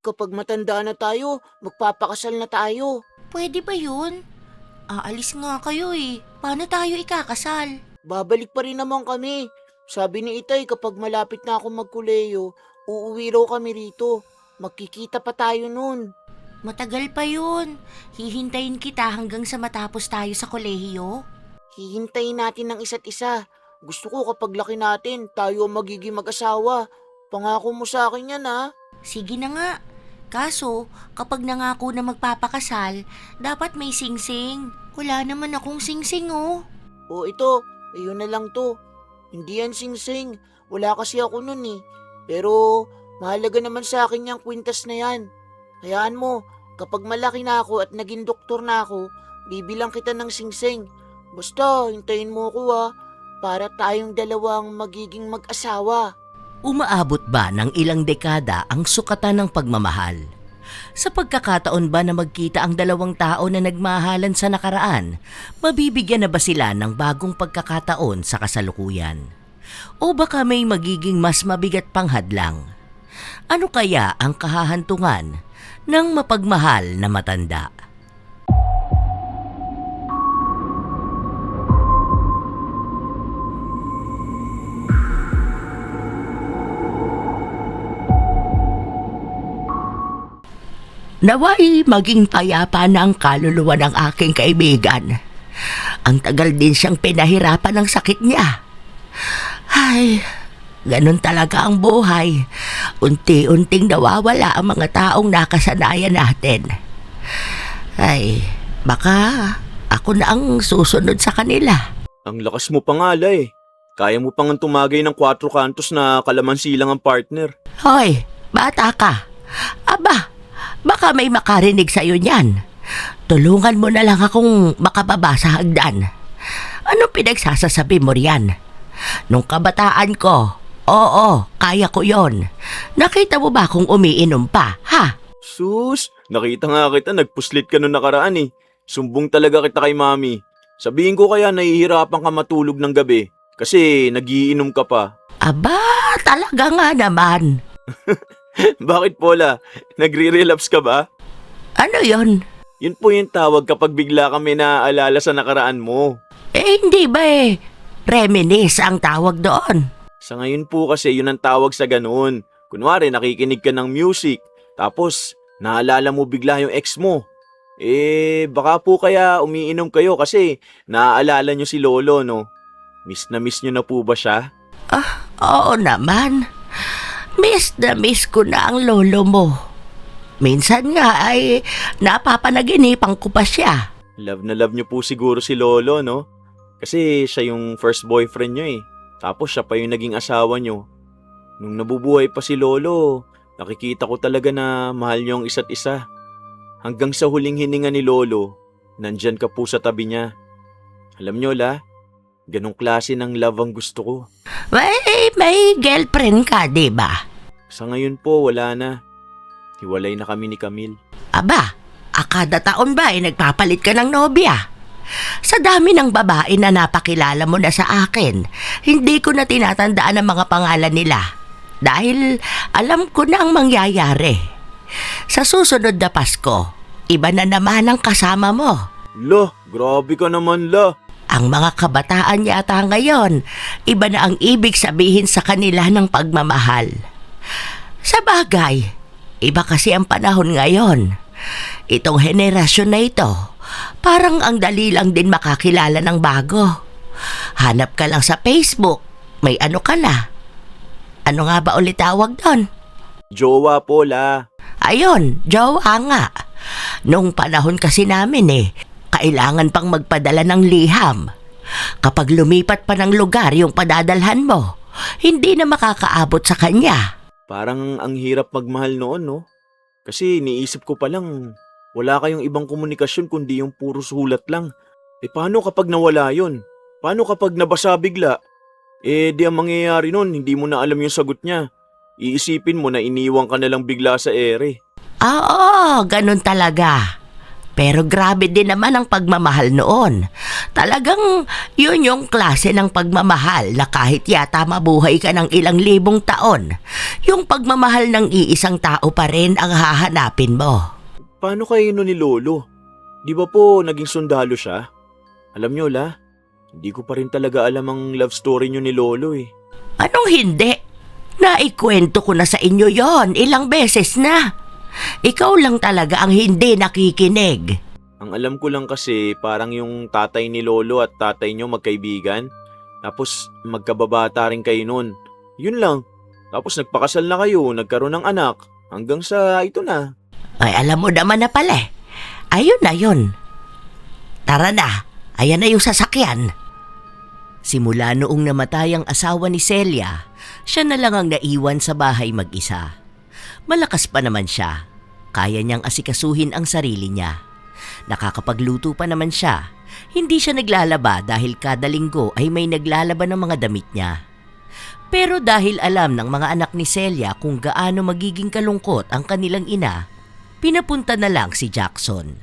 kapag matanda na tayo, magpapakasal na tayo. Pwede ba yun? Aalis nga kayo eh. Paano tayo ikakasal? Babalik pa rin naman kami. Sabi ni Itay kapag malapit na ako magkuleyo, uuwi raw kami rito. Magkikita pa tayo nun. Matagal pa yun. Hihintayin kita hanggang sa matapos tayo sa kolehiyo. Hihintayin natin ng isa't isa. Gusto ko kapag laki natin, tayo ang magiging mag-asawa. Pangako mo sa akin yan ha. Sige na nga. Kaso, kapag nangako na magpapakasal, dapat may singsing. Wala naman akong singsing oh. O ito, ayun na lang to. Hindi yan sing-sing. Wala kasi ako nun eh. Pero mahalaga naman sa akin yung kwintas na yan. Hayaan mo, kapag malaki na ako at naging doktor na ako, bibilang kita ng sing-sing. Basta, hintayin mo ko para tayong dalawang magiging mag-asawa. Umaabot ba ng ilang dekada ang sukatan ng pagmamahal? Sa pagkakataon ba na magkita ang dalawang tao na nagmahalan sa nakaraan, mabibigyan na ba sila ng bagong pagkakataon sa kasalukuyan? O baka may magiging mas mabigat pang hadlang? Ano kaya ang kahahantungan ng mapagmahal na matanda? Naway maging payapa na ang kaluluwa ng aking kaibigan. Ang tagal din siyang pinahirapan ng sakit niya. Ay, ganun talaga ang buhay. Unti-unting nawawala ang mga taong nakasanayan natin. Ay, baka ako na ang susunod sa kanila. Ang lakas mo pa nga, La eh. Kaya mo pang tumagay ng 4 kantos na kalamansi lang ang partner. Hoy, bata ka. Aba, baka may makarinig sa'yo niyan. Tulungan mo na lang akong makababa sa hagdan. Anong pinagsasasabi mo riyan? Nung kabataan ko, oo, kaya ko yon. Nakita mo ba kung umiinom pa, ha? Sus, nakita nga kita, nagpuslit ka nung nakaraan eh. Sumbong talaga kita kay Mami. Sabihin ko kaya nahihirapan ka matulog ng gabi kasi nagiinom ka pa. Aba, talaga nga naman. Bakit Paula? Nagre-relapse ka ba? Ano yon? Yun po yung tawag kapag bigla kami naaalala sa nakaraan mo. Hindi ba reminisce ang tawag doon? Sa ngayon po kasi yun ang tawag sa ganoon. Kunwari nakikinig ka ng music, tapos naalala mo bigla yung ex mo. Baka po kaya umiinom kayo kasi naaalala nyo si Lolo, no? Miss nyo na po ba siya? Oo naman. Miss na miss ko na ang lolo mo. Minsan nga ay napapanaginipan ko pa siya. Love na love nyo po siguro si Lolo, no? Kasi siya yung first boyfriend nyo eh. Tapos siya pa yung naging asawa nyo. Nung nabubuhay pa si Lolo, nakikita ko talaga na mahal nyo ang isa't isa. Hanggang sa huling hininga ni Lolo, nandyan ka po sa tabi niya. Alam nyo La, ganong klase ng love ang gusto ko. May girlfriend ka, di ba? Sa ngayon po, wala na. Hiwalay na kami ni Camille. Aba, akada taon ba nagpapalit ka ng nobya? Sa dami ng babae na napakilala mo na sa akin, hindi ko na tinatandaan ang mga pangalan nila. Dahil alam ko na ang mangyayari. Sa susunod na Pasko, iba na naman ang kasama mo. La, grabe ka naman La. Ang mga kabataan yata ngayon, iba na ang ibig sabihin sa kanila ng pagmamahal. Sa bagay, iba kasi ang panahon ngayon. Itong henerasyon na ito, parang ang dali lang din makakilala ng bago. Hanap ka lang sa Facebook, may ano ka na. Ano nga ba ulit tawag doon? Jowa po La. Ayon, jowa nga. Nung panahon kasi namin kailangan pang magpadala ng liham. Kapag lumipat pa ng lugar yung padadalhan mo, hindi na makakaabot sa kanya. Parang ang hirap magmahal noon, no? Kasi niisip ko pa lang, wala kayong ibang komunikasyon kundi yung puro sulat lang. Paano kapag nawala yun? Paano kapag nabasa bigla? Di ang mangyayari nun, hindi mo na alam yung sagot niya. Iisipin mo na iniwan ka na lang bigla sa ere. Oo, ganun talaga. Pero grabe din naman ang pagmamahal noon. Talagang yun yung klase ng pagmamahal na kahit yata mabuhay ka ng ilang libong taon, yung pagmamahal ng iisang tao pa rin ang hahanapin mo. Paano kayo nun ni Lolo? Di ba po naging sundalo siya? Alam nyo la, hindi ko pa rin talaga alam ang love story nyo ni Lolo eh. Anong hindi? Naikwento ko na sa inyo yon ilang beses na. Ikaw lang talaga ang hindi nakikinig. Ang alam ko lang kasi parang yung tatay ni Lolo at tatay nyo magkaibigan. Tapos magkababata rin kayo nun. Yun lang. Tapos nagpakasal na kayo, nagkaroon ng anak. Hanggang sa ito na. Ay, alam mo naman na pala eh. Ayun na yun. Tara na, ayan na yung sasakyan. Simula noong namatay ang asawa ni Celia, siya na lang ang naiwan sa bahay mag-isa. Malakas pa naman siya. Kaya niyang asikasuhin ang sarili niya. Nakakapagluto pa naman siya. Hindi siya naglalaba dahil kada linggo ay may naglalaba ng mga damit niya. Pero dahil alam ng mga anak ni Celia kung gaano magiging kalungkot ang kanilang ina, pinapunta na lang si Jackson.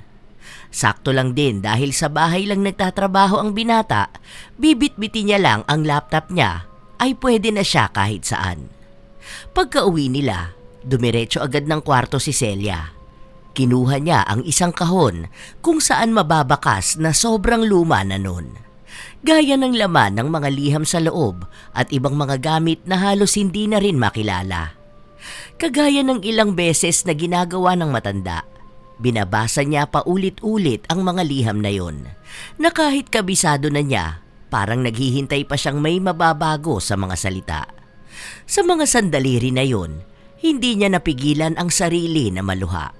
Sakto lang din dahil sa bahay lang nagtatrabaho ang binata, bibit-bitin niya lang ang laptop niya, ay pwede na siya kahit saan. Pagka-uwi nila, dumiretso agad ng kwarto si Celia. Kinuha niya ang isang kahon kung saan mababakas na sobrang luma na nun. Gaya ng laman ng mga liham sa loob at ibang mga gamit na halos hindi na rin makilala. Kagaya ng ilang beses na ginagawa ng matanda, binabasa niya paulit-ulit ang mga liham na yon, na kahit kabisado na niya, parang naghihintay pa siyang may mababago sa mga salita. Sa mga sandali rin na yon, hindi niya napigilan ang sarili na maluha.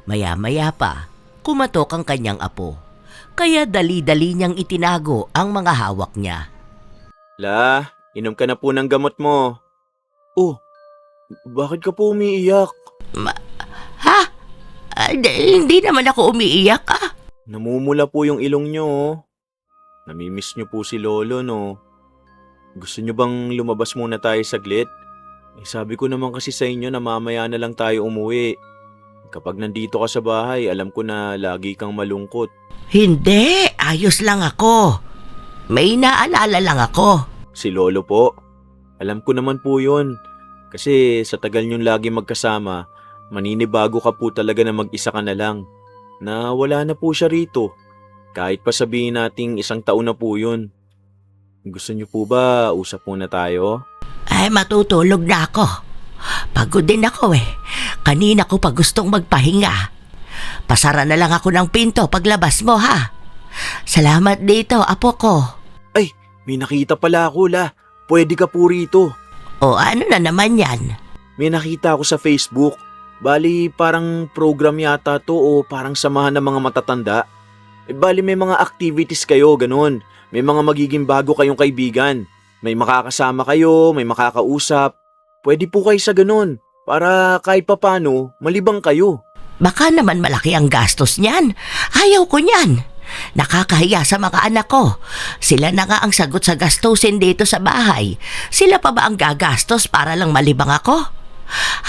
Maya-maya pa, kumatok ang kanyang apo, kaya dali-dali niyang itinago ang mga hawak niya. La, inom ka na po ng gamot mo. Oh, bakit ka po umiiyak? Ha? Hindi naman ako umiiyak ah. Namumula po yung ilong nyo. Namimiss nyo po si Lolo, no? Gusto nyo bang lumabas muna tayo saglit? Sabi ko naman kasi sa inyo na mamaya na lang tayo umuwi. Kapag nandito ka sa bahay, alam ko na lagi kang malungkot. Hindi, ayos lang ako. May naalala lang ako. Si Lolo po? Alam ko naman po yun. Kasi sa tagal nyong lagi magkasama, maninibago ka po talaga na mag-isa ka na lang. Na wala na po siya rito. Kahit pa sabihin nating 1 taon na po yun. Gusto niyo po ba usap muna tayo? Ay, matutulog na ako. Pagod din ako eh. Kanina ko pa gustong magpahinga. Pasara na lang ako ng pinto paglabas mo ha. Salamat dito, apo ko. Ay, may nakita pala ako la. Pwede ka po rito. O ano na naman yan? May nakita ako sa Facebook. Bali, parang program yata to o parang samahan ng mga matatanda. Bali, may mga activities kayo, ganun. May mga magiging bago kayong kaibigan. May makakasama kayo, may makakausap. Pwede po kayo sa ganun. Para kahit papano, malibang kayo. Baka naman malaki ang gastos niyan. Ayaw ko niyan. Nakakahiya sa mga anak ko. Sila na nga ang sagot sa gastusin dito sa bahay. Sila pa ba ang gagastos para lang malibang ako?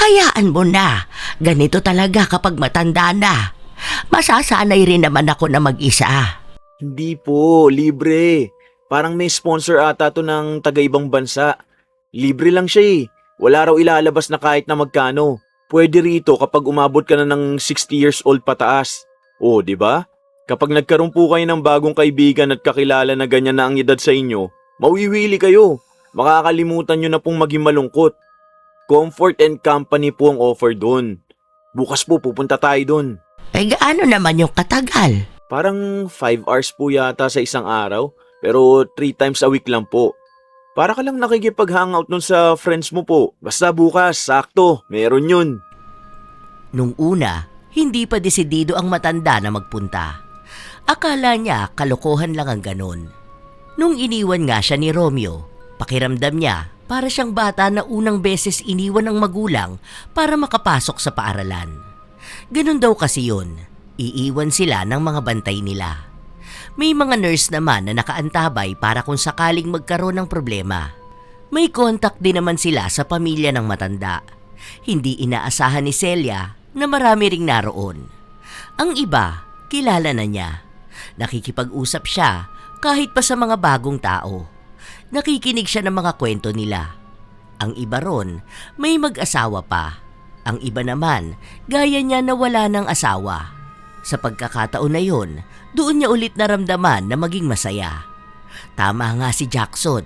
Hayaan mo na. Ganito talaga kapag matanda na. Masasanay rin naman ako na mag-isa. Hindi po, libre. Parang may sponsor ata to ng taga-ibang bansa. Libre lang siya eh. Wala raw ilalabas na kahit na magkano. Pwede rito kapag umabot ka na ng 60 years old pataas. O, di ba? Kapag nagkaroon po kayo ng bagong kaibigan at kakilala na ganyan na ang edad sa inyo, mawiwili kayo. Makakalimutan nyo na pong maging malungkot. Comfort and company po ang offer doon. Bukas po pupunta tayo doon. Eh gaano naman yung katagal? Parang 5 hours po yata sa isang araw, pero 3 times a week lang po. Para ka lang nakikipag-hangout nun sa friends mo po. Basta bukas, sakto, meron yun. Nung una, hindi pa desidido ang matanda na magpunta. Akala niya kalokohan lang ang ganon. Nung iniwan nga siya ni Romeo, pakiramdam niya para siyang bata na unang beses iniwan ng magulang para makapasok sa paaralan. Ganon daw kasi yun. Iiwan sila ng mga bantay nila. May mga nurse naman na nakaantabay para kung sakaling magkaroon ng problema. May contact din naman sila sa pamilya ng matanda. Hindi inaasahan ni Celia na marami ring naroon. Ang iba, kilala na niya. Nakikipag-usap siya kahit pa sa mga bagong tao. Nakikinig siya ng mga kwento nila. Ang iba ron, may mag-asawa pa. Ang iba naman, gaya niya na wala ng asawa. Sa pagkakataon na yun, doon niya ulit naramdaman na maging masaya. Tama nga si Jackson,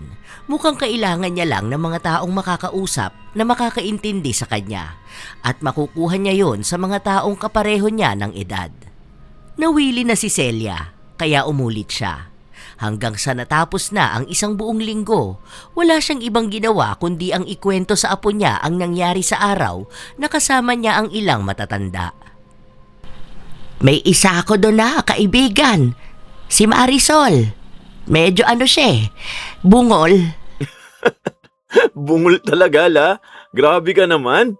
mukhang kailangan niya lang ng mga taong makakausap na makakaintindi sa kanya at makukuha niya yon sa mga taong kapareho niya ng edad. Nawili na si Celia, kaya umulit siya. Hanggang sa natapos na ang isang buong linggo, wala siyang ibang ginawa kundi ang ikwento sa apo niya ang nangyari sa araw na kasama niya ang ilang matatanda. May isa ako doon na kaibigan, si Marisol. Medyo siya bungol. Bungol talaga, la. Grabe ka naman.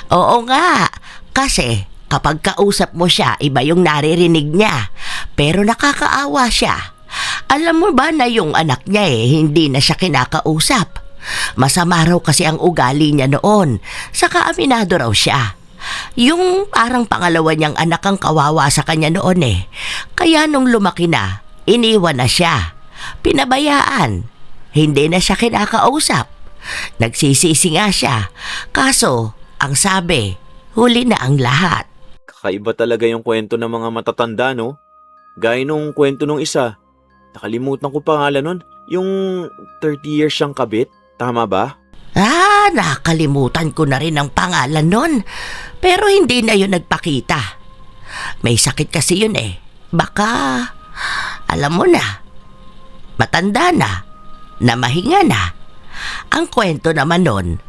Oo nga, kasi kapag kausap mo siya, iba yung naririnig niya. Pero nakakaawa siya. Alam mo ba na yung anak niya hindi na siya kinakausap? Masama raw kasi ang ugali niya noon. Saka aminado raw siya. Yung parang pangalawa niyang anak ang kawawa sa kanya noon Kaya nung lumaki na, iniwan na siya. Pinabayaan. Hindi na siya kinakausap. Nagsisisi nga siya. Kaso, ang sabi, huli na ang lahat. Kakaiba talaga yung kwento ng mga matatanda, no? Gaya nung kwento nung isa. Nakalimutan ko pangalan nun. Yung 30 years siyang kabit. Tama ba? Nakalimutan ko na rin ang pangalan nun. Pero hindi na yun nagpakita. May sakit kasi yun Baka, alam mo na, matanda na mahinga na. Ang kwento naman nun,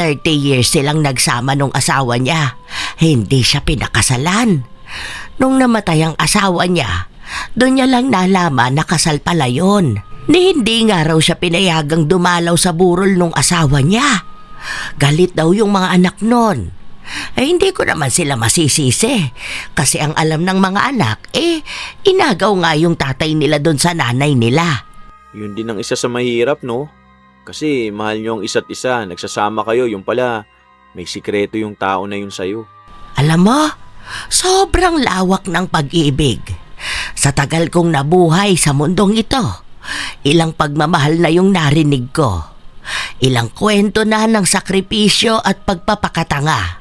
30 years silang nagsama nung asawa niya. Hindi siya pinakasalan. Nung namatay ang asawa niya, doon niya lang nalaman na kasal pala yun. Hindi nga raw siya pinayagang dumalaw sa burol nung asawa niya. Galit daw yung mga anak nun. Hindi ko naman sila masisisi. Kasi ang alam ng mga anak, inagaw nga yung tatay nila doon sa nanay nila. Yun din ang isa sa mahirap, no? Kasi mahal nyo ang isa't isa, nagsasama kayo, yung pala, may sikreto yung tao na yun sa'yo. Alam mo, sobrang lawak ng pag-ibig. Sa tagal kong nabuhay sa mundong ito, ilang pagmamahal na yung narinig ko. Ilang kwento na ng sakripisyo at pagpapakatanga.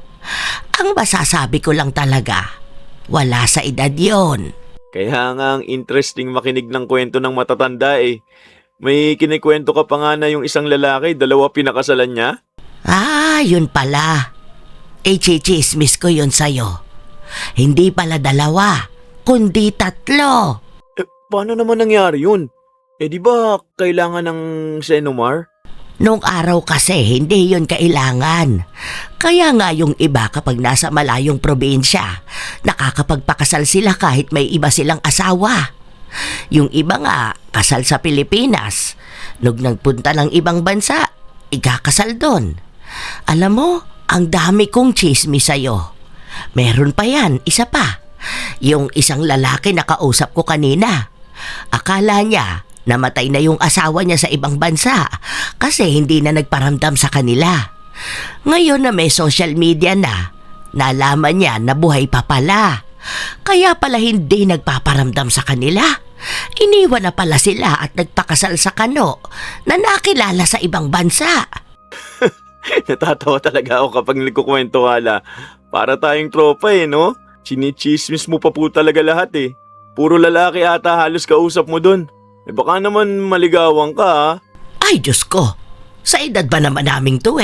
Ang masasabi ko lang talaga, wala sa edad yon. Kaya nga ang interesting makinig ng kwento ng matatanda May kinikwento ka pa nga na yung isang lalaki, 2 pinakasalan niya? Yun pala. Chichismis ko yun sa'yo. Hindi pala 2, kundi 3. Paano naman nangyari yun? Di ba kailangan ng Senomar? Nung araw kasi hindi yun kailangan. Kaya nga yung iba kapag nasa malayong probinsya, nakakapagpakasal sila kahit may iba silang asawa. Yung iba nga, kasal sa Pilipinas. Nung nagpunta ng ibang bansa, ikakasal doon. Alam mo, ang dami kong chismis sa'yo. Meron pa yan, isa pa. Yung isang lalaki na kausap ko kanina. Akala niya, namatay na yung asawa niya sa ibang bansa kasi hindi na nagparamdam sa kanila. Ngayon na may social media na, nalaman niya na buhay pa pala. Kaya pala hindi nagpaparamdam sa kanila. Iniwan na pala sila at nagpakasal sa kano na nakilala sa ibang bansa. Natatawa talaga ako kapag nagkukwento hala. Para tayong tropa no? Chinichismis mo pa po talaga lahat Puro lalaki ata halos kausap mo dun. Baka naman maligawan ka ha? Ay Diyos ko, sa edad ba naman naming to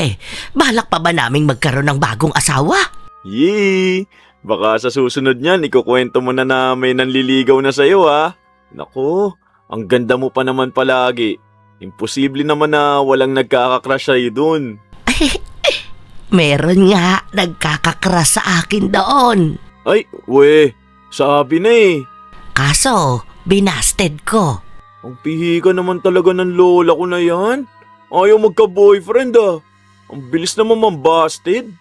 Balak pa ba naming magkaroon ng bagong asawa? Yee! Baka sa susunod niyan, ikukwento mo na may nanliligaw na sa'yo ha. Naku, ang ganda mo pa naman palagi. Imposible naman na walang nagkakakrush sa'yo dun. Meron nga nagkakakras sa akin doon. Ay, sabi na Kaso, binasted ko. Ang pihi ka naman talaga ng lola ko na yan. Ayaw magka-boyfriend Ang bilis naman mambasted.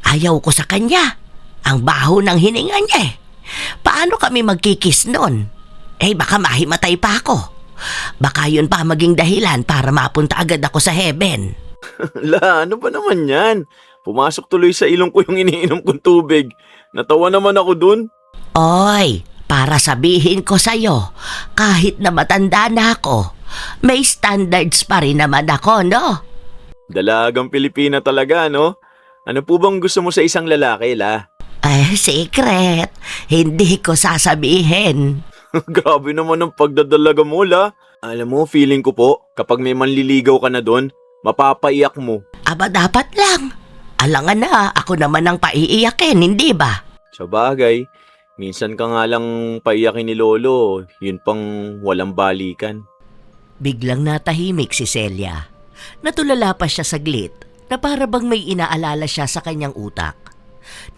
Ayaw ko sa kanya. Ang baho ng hininga niya Paano kami magkikis nun? Baka mahimatay pa ako. Baka yun pa maging dahilan para mapunta agad ako sa heaven. Ano ba naman yan? Pumasok tuloy sa ilong ko yung iniinom kong tubig. Natawa naman ako dun. Oy, para sabihin ko sa'yo, kahit na matanda na ako, may standards pa rin naman ako, no? Dalagang Pilipina talaga, no? Ano po bang gusto mo sa isang lalaki, La? Secret. Hindi ko sasabihin. Grabe naman ang pagdadalaga mo, La. Alam mo, feeling ko po, kapag may manliligaw ka na doon, mapapaiyak mo. Aba, dapat lang. Alangan na, ako naman ang paiiyakin, hindi ba? Sa bagay, minsan ka nga lang paiyakin ni Lolo, yun pang walang balikan. Biglang natahimik si Celia. Natulala pa siya saglit na para bang may inaalala siya sa kanyang utak.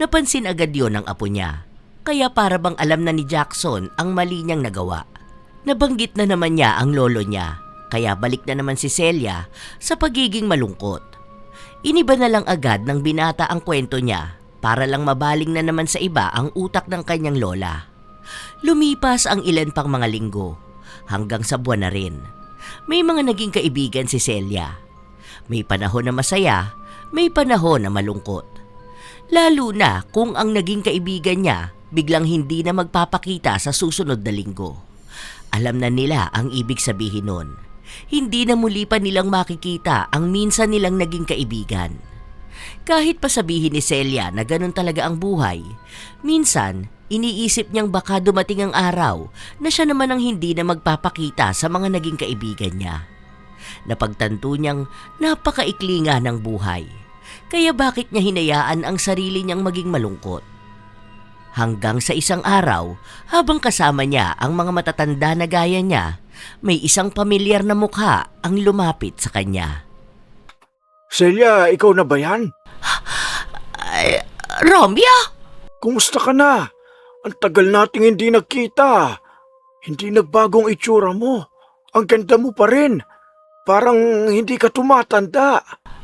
Napansin agad yon ng apo niya, kaya para bang alam na ni Jackson ang mali niyang nagawa. Nabanggit na naman niya ang lolo niya, kaya balik na naman si Celia sa pagiging malungkot. Iniba na lang agad ng binata ang kwento niya para lang mabaling na naman sa iba ang utak ng kanyang lola. Lumipas ang ilan pang mga linggo, hanggang sa buwan na rin. May mga naging kaibigan si Celia. May panahon na masaya, may panahon na malungkot. Lalo na kung ang naging kaibigan niya biglang hindi na magpapakita sa susunod na linggo. Alam na nila ang ibig sabihin nun. Hindi na muli pa nilang makikita ang minsan nilang naging kaibigan. Kahit pa sabihin ni Celia na ganun talaga ang buhay, minsan iniisip niyang baka dumating ang araw na siya naman ang hindi na magpapakita sa mga naging kaibigan niya. Napagtanto niyang napakaikli nga ng buhay, kaya bakit niya hinayaan ang sarili niyang maging malungkot? Hanggang sa isang araw, habang kasama niya ang mga matatanda na gaya niya, may isang pamilyar na mukha ang lumapit sa kanya. Celia, ikaw na ba yan? Romeo! Kumusta ka na? Ang tagal nating hindi nagkita. Hindi nagbagong itsura mo. Ang ganda mo pa rin. Parang hindi ka tumatanda.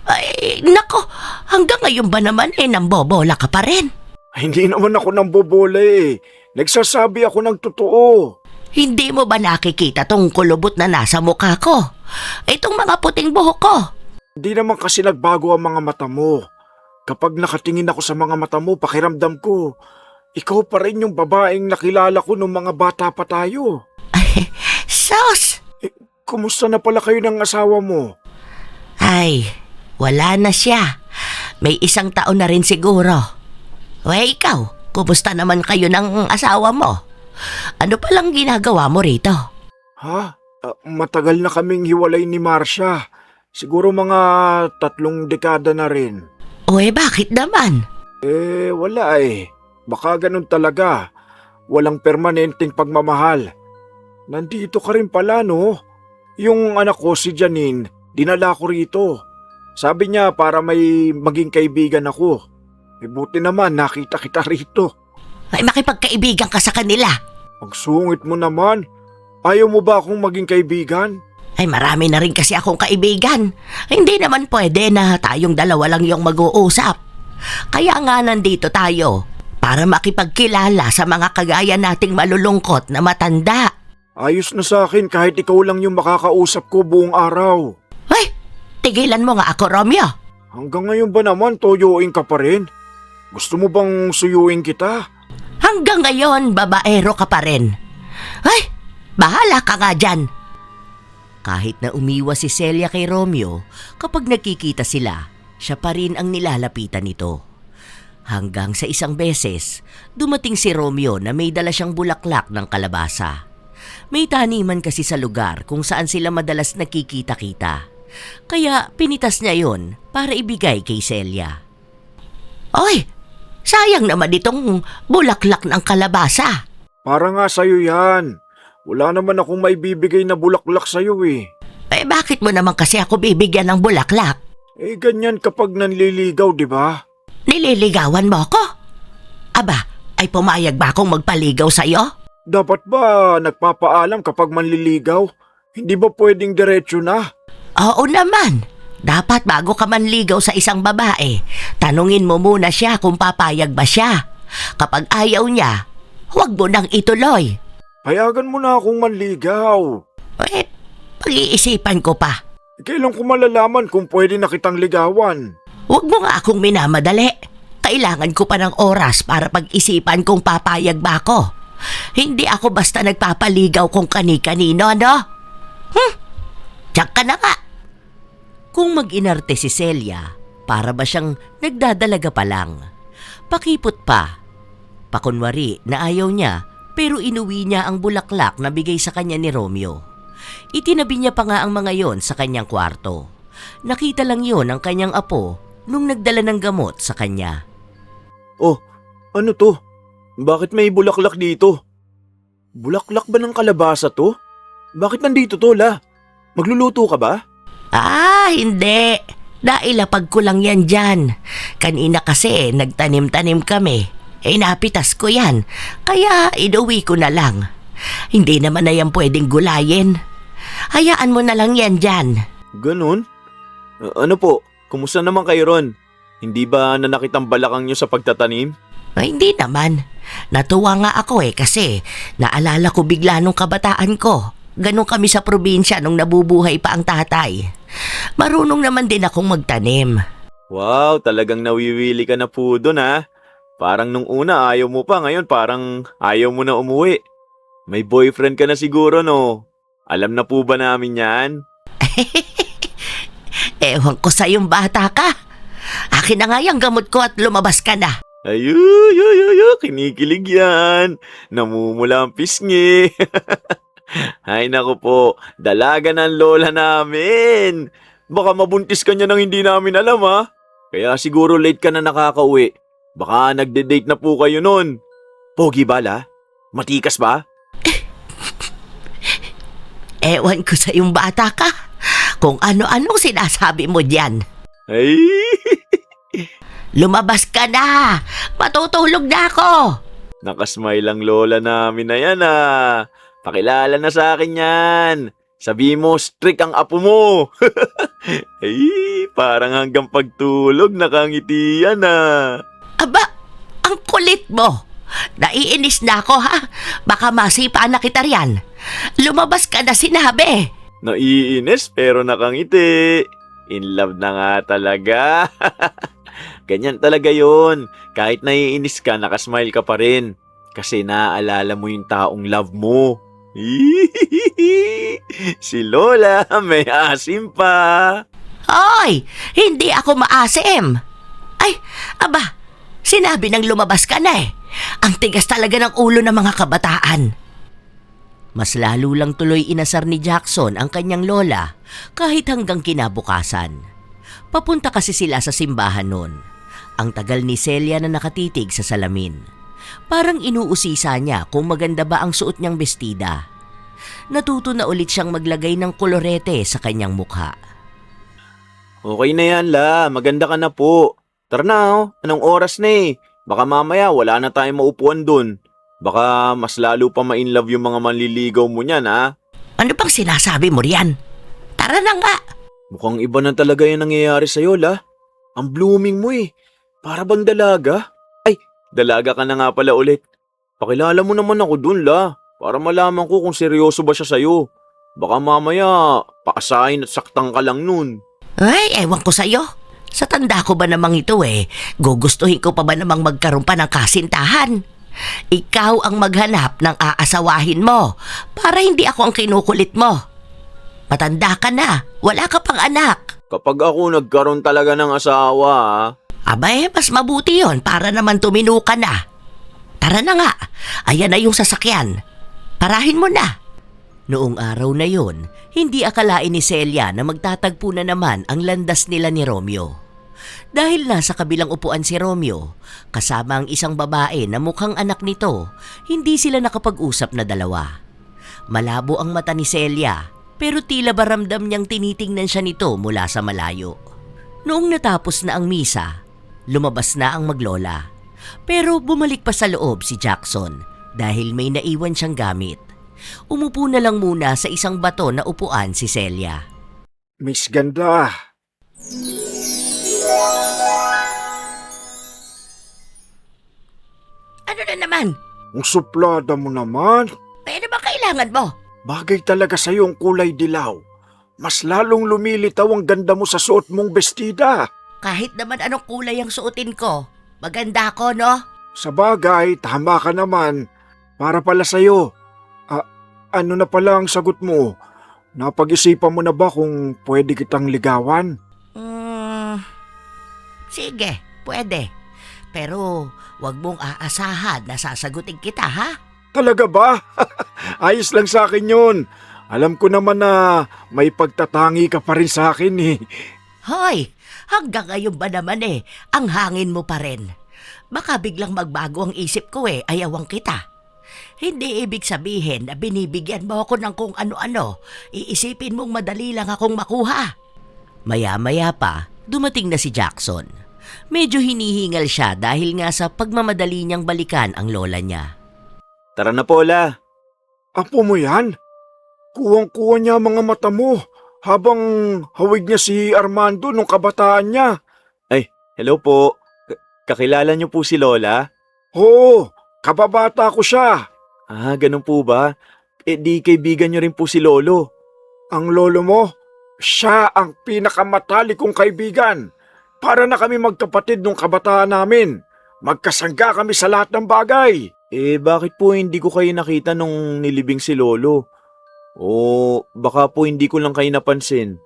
Ay, nako, hanggang ngayon ba naman nambobola ka pa rin? Hindi naman ako nambobola eh. Nagsasabi ako ng totoo. Hindi mo ba nakikita tong kulubot na nasa mukha ko? Itong mga puting buhok ko. Hindi naman kasi nagbago ang mga mata mo. Kapag nakatingin ako sa mga mata mo, pakiramdam ko, ikaw pa rin yung babaeng nakilala ko nung mga bata pa tayo. Ay, sus! Kumusta na pala kayo ng asawa mo? Ay, wala na siya. May 1 taon na rin siguro.喂, ikaw, kumusta naman kayo ng asawa mo? Ano palang ginagawa mo rito? Ha? Matagal na kaming hiwalay ni Marcia. Siguro mga 3 dekada na rin. Bakit naman? Wala eh. Baka ganun talaga. Walang permanenteng pagmamahal. Nandito ka rin pala, no? Yung anak ko, si Janine, dinala ko rito. Sabi niya para may maging kaibigan ako. Buti naman, nakita kita rito. Ay, makipagkaibigan ka sa kanila. Ang sungit mo naman. Ayaw mo ba akong maging kaibigan? Ay, marami na rin kasi akong kaibigan. Hindi naman pwede na tayong dalawa lang yung mag-uusap. Kaya nga nandito tayo para makipagkilala sa mga kagaya nating malulungkot na matanda. Ayos na sa akin kahit ikaw lang yung makakausap ko buong araw. Ay, tigilan mo nga ako, Romeo. Hanggang ngayon ba naman toyoin ka pa rin? Gusto mo bang suyuin kita? Hanggang ngayon, babaero ka pa rin. Ay, bahala ka nga dyan. Kahit na umiwas si Celia kay Romeo, kapag nakikita sila, siya pa rin ang nilalapitan nito. Hanggang sa isang beses, dumating si Romeo na may dala siyang bulaklak ng kalabasa. May taniman kasi sa lugar kung saan sila madalas nakikita-kita. Kaya pinitas niya yon para ibigay kay Celia. Oy, sayang naman itong bulaklak ng kalabasa. Para nga sa'yo yan. Wala naman akong maibibigay na bulaklak sa'yo eh. Bakit mo naman kasi ako bibigyan ng bulaklak? Ganyan kapag nanliligaw, di ba? Nililigawan mo ako? Aba, ay pumayag ba akong magpaligaw sa'yo? Dapat ba nagpapaalam kapag manliligaw? Hindi ba pwedeng diretso na? Oo naman. Dapat bago ka manligaw sa isang babae, tanungin mo muna siya kung papayag ba siya. Kapag ayaw niya, huwag mo nang ituloy. Payagan mo na akong manligaw. Pag-iisipan ko pa. Kailan ko malalaman kung pwede na kitang ligawan? Huwag mo nga akong minamadali. Kailangan ko pa ng oras para pag-isipan kung papayag ba ako. Hindi ako basta nagpapaligaw kung kani-kanino, ano? Tiyak ka na nga. Kung mag-inarte si Celia, para ba siyang nagdadalaga pa lang? Pakipot pa. Pakunwari na ayaw niya, pero inuwi niya ang bulaklak na bigay sa kanya ni Romeo. Itinabi niya pa nga ang mga yon sa kanyang kwarto. Nakita lang yon ng kanyang apo nung nagdala ng gamot sa kanya. Oh, ano to? Bakit may bulaklak dito? Bulaklak ba ng kalabasa to? Bakit nandito to, La? Magluluto ka ba? Hindi. Nailapag ko lang yan dyan. Kanina kasi nagtanim-tanim kami. Napitas ko yan. Kaya inuwi ko na lang. Hindi naman na yan pwedeng gulayin. Hayaan mo na lang yan dyan. Ganun? Ano po? Kumusta naman kayo ron? Hindi ba nanakit ang balakang nyo sa pagtatanim? Hindi naman. Natuwa nga ako kasi naalala ko bigla nung kabataan ko. Ganon kami sa probinsya nung nabubuhay pa ang tatay. Marunong naman din akong magtanim. Wow, talagang nawiwili ka na po dun, ha? Parang nung una ayaw mo pa, ngayon parang ayaw mo na umuwi. May boyfriend ka na siguro, no? Alam na po ba namin yan? Ewan ko sa yung bata ka. Akin na nga yung gamot ko at lumabas ka na. Kinikilig yan. Namumula ang pisngi. Ay naku po, dalaga ng lola namin. Baka mabuntis ka niya nang hindi namin alam, ha? Kaya siguro late ka na nakakauwi. Baka nagde-date na po kayo nun. Pogi ba, La? Matikas ba? Ewan ko sa yung bata ka. Kung ano-anong sinasabi mo diyan. Ay! Lumabas ka na! Matutulog na ako! Nakasmile ang lola namin na yan, ah. Pakilala na sa akin yan. Sabi mo, strict ang apo mo. Ay, parang hanggang pagtulog nakangiti yan, ah. Aba, ang kulit mo! Naiinis na ako, ha? Baka masipa na kita riyan. Lumabas ka na sinabi. Naiinis pero nakangiti. In love na nga talaga. Ganyan talaga yon. Kahit naiinis ka, nakasmile ka pa rin. Kasi naaalala mo yung taong love mo. Si Lola may asim pa. Hoy! Hindi ako maasim! Ay, aba, sinabi nang lumabas ka na eh. Ang tigas talaga ng ulo ng mga kabataan. Mas lalo lang tuloy inasar ni Jackson ang kanyang lola kahit hanggang kinabukasan. Papunta kasi sila sa simbahan noon. Ang tagal ni Celia na nakatitig sa salamin. Parang inuusisa niya kung maganda ba ang suot niyang bestida. Natuto na ulit siyang maglagay ng kolorete sa kanyang mukha. Okay na yan, La. Maganda ka na po. Tara na, oh. Anong oras na eh? Baka mamaya wala na tayong maupuan dun. Baka mas lalo pa ma-inlove yung mga manliligaw mo niyan, ha? Ano bang sinasabi mo riyan? Tara na nga! Mukhang iba na talaga yung nangyayari sa'yo, La. Ang blooming mo eh. Para bang dalaga? Ay, dalaga ka na nga pala ulit. Pakilala mo naman ako dun, La. Para malaman ko kung seryoso ba siya sa'yo. Baka mamaya, paasahin at saktang ka lang nun. Ay, ewan ko sa'yo. Sa tanda ko ba namang ito gugustuhin ko pa ba namang magkaroon pa ng kasintahan? Ikaw ang maghanap ng aasawahin mo para hindi ako ang kinukulit mo. Matanda ka na, wala ka pang anak. Kapag ako nagkaroon talaga ng asawa, Abay, mas mabuti yon para naman tumino ka na. Tara na nga, ayan na yung sasakyan. Parahin mo na. Noong araw na yon, hindi akalain ni Celia na magtatagpo na naman ang landas nila ni Romeo. Dahil nasa kabilang upuan si Romeo, kasama ang isang babae na mukhang anak nito, hindi sila nakapag-usap na dalawa. Malabo ang mata ni Celia, pero tila ba ramdam niyang tinitingnan siya nito mula sa malayo. Noong natapos na ang misa, lumabas na ang maglola. Pero bumalik pa sa loob si Jackson dahil may naiwan siyang gamit. Umupo na lang muna sa isang bato na upuan si Celia. Miss Ganda, Ano na naman? ang suplada mo naman. Ano ba kailangan mo? Bagay talaga sa ang kulay dilaw. Mas lalong lumilitaw ang ganda mo sa suot mong bestida. Kahit naman anong kulay ang suotin ko, maganda ako, no? Sa bagay, tama ka naman. Para pala sa'yo. Ano na pala ang sagot mo? Napag-isipan mo na ba kung pwede kitang ligawan? Sige, pwede. Pero wag mong aasahan na sasagutin kita, ha? Talaga ba? Ayos lang sa akin yun. Alam ko naman na may pagtatangi ka pa rin sa akin eh. Hoy, hanggang ngayon ba naman ang hangin mo pa rin? Baka biglang magbago ang isip ko ayawang kita. Hindi ibig sabihin na binibigyan mo ako ng kung ano-ano. Iisipin mong madali lang akong makuha. Maya-maya pa, dumating na si Jackson. Medyo hinihingal siya dahil nga sa pagmamadali niyang balikan ang lola niya. Tara na po, La. Apo mo yan? Kuwang-kuwa niya ang mga mata mo habang hawig niya si Armando nung kabataan niya. Hello po. Kakilala niyo po si Lola? Oo, kababata ko siya. Ganun po ba? Di kaibigan niyo rin po si Lolo. Ang lolo mo, siya ang pinakamatalik kong kaibigan. Para na kami magkapatid nung kabataan namin. Magkasangga kami sa lahat ng bagay. Bakit po hindi ko kayo nakita nung nilibing si Lolo? O baka po hindi ko lang kayo napansin.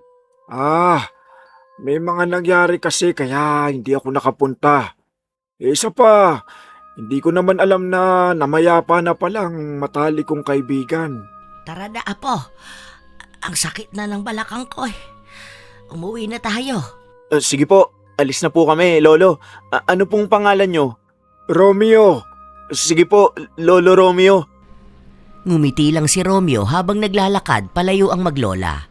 May mga nangyari kasi kaya hindi ako nakapunta. Isa pa, hindi ko naman alam na namayapa na palang matalik kong kaibigan. Tara na, Apo. Ang sakit na ng balakang ko Umuwi na tayo. Sige po, alis na po kami, Lolo. Ano pong pangalan niyo? Romeo, Sige po, Lolo Romeo. Ngumiti lang si Romeo habang naglalakad palayo ang maglola.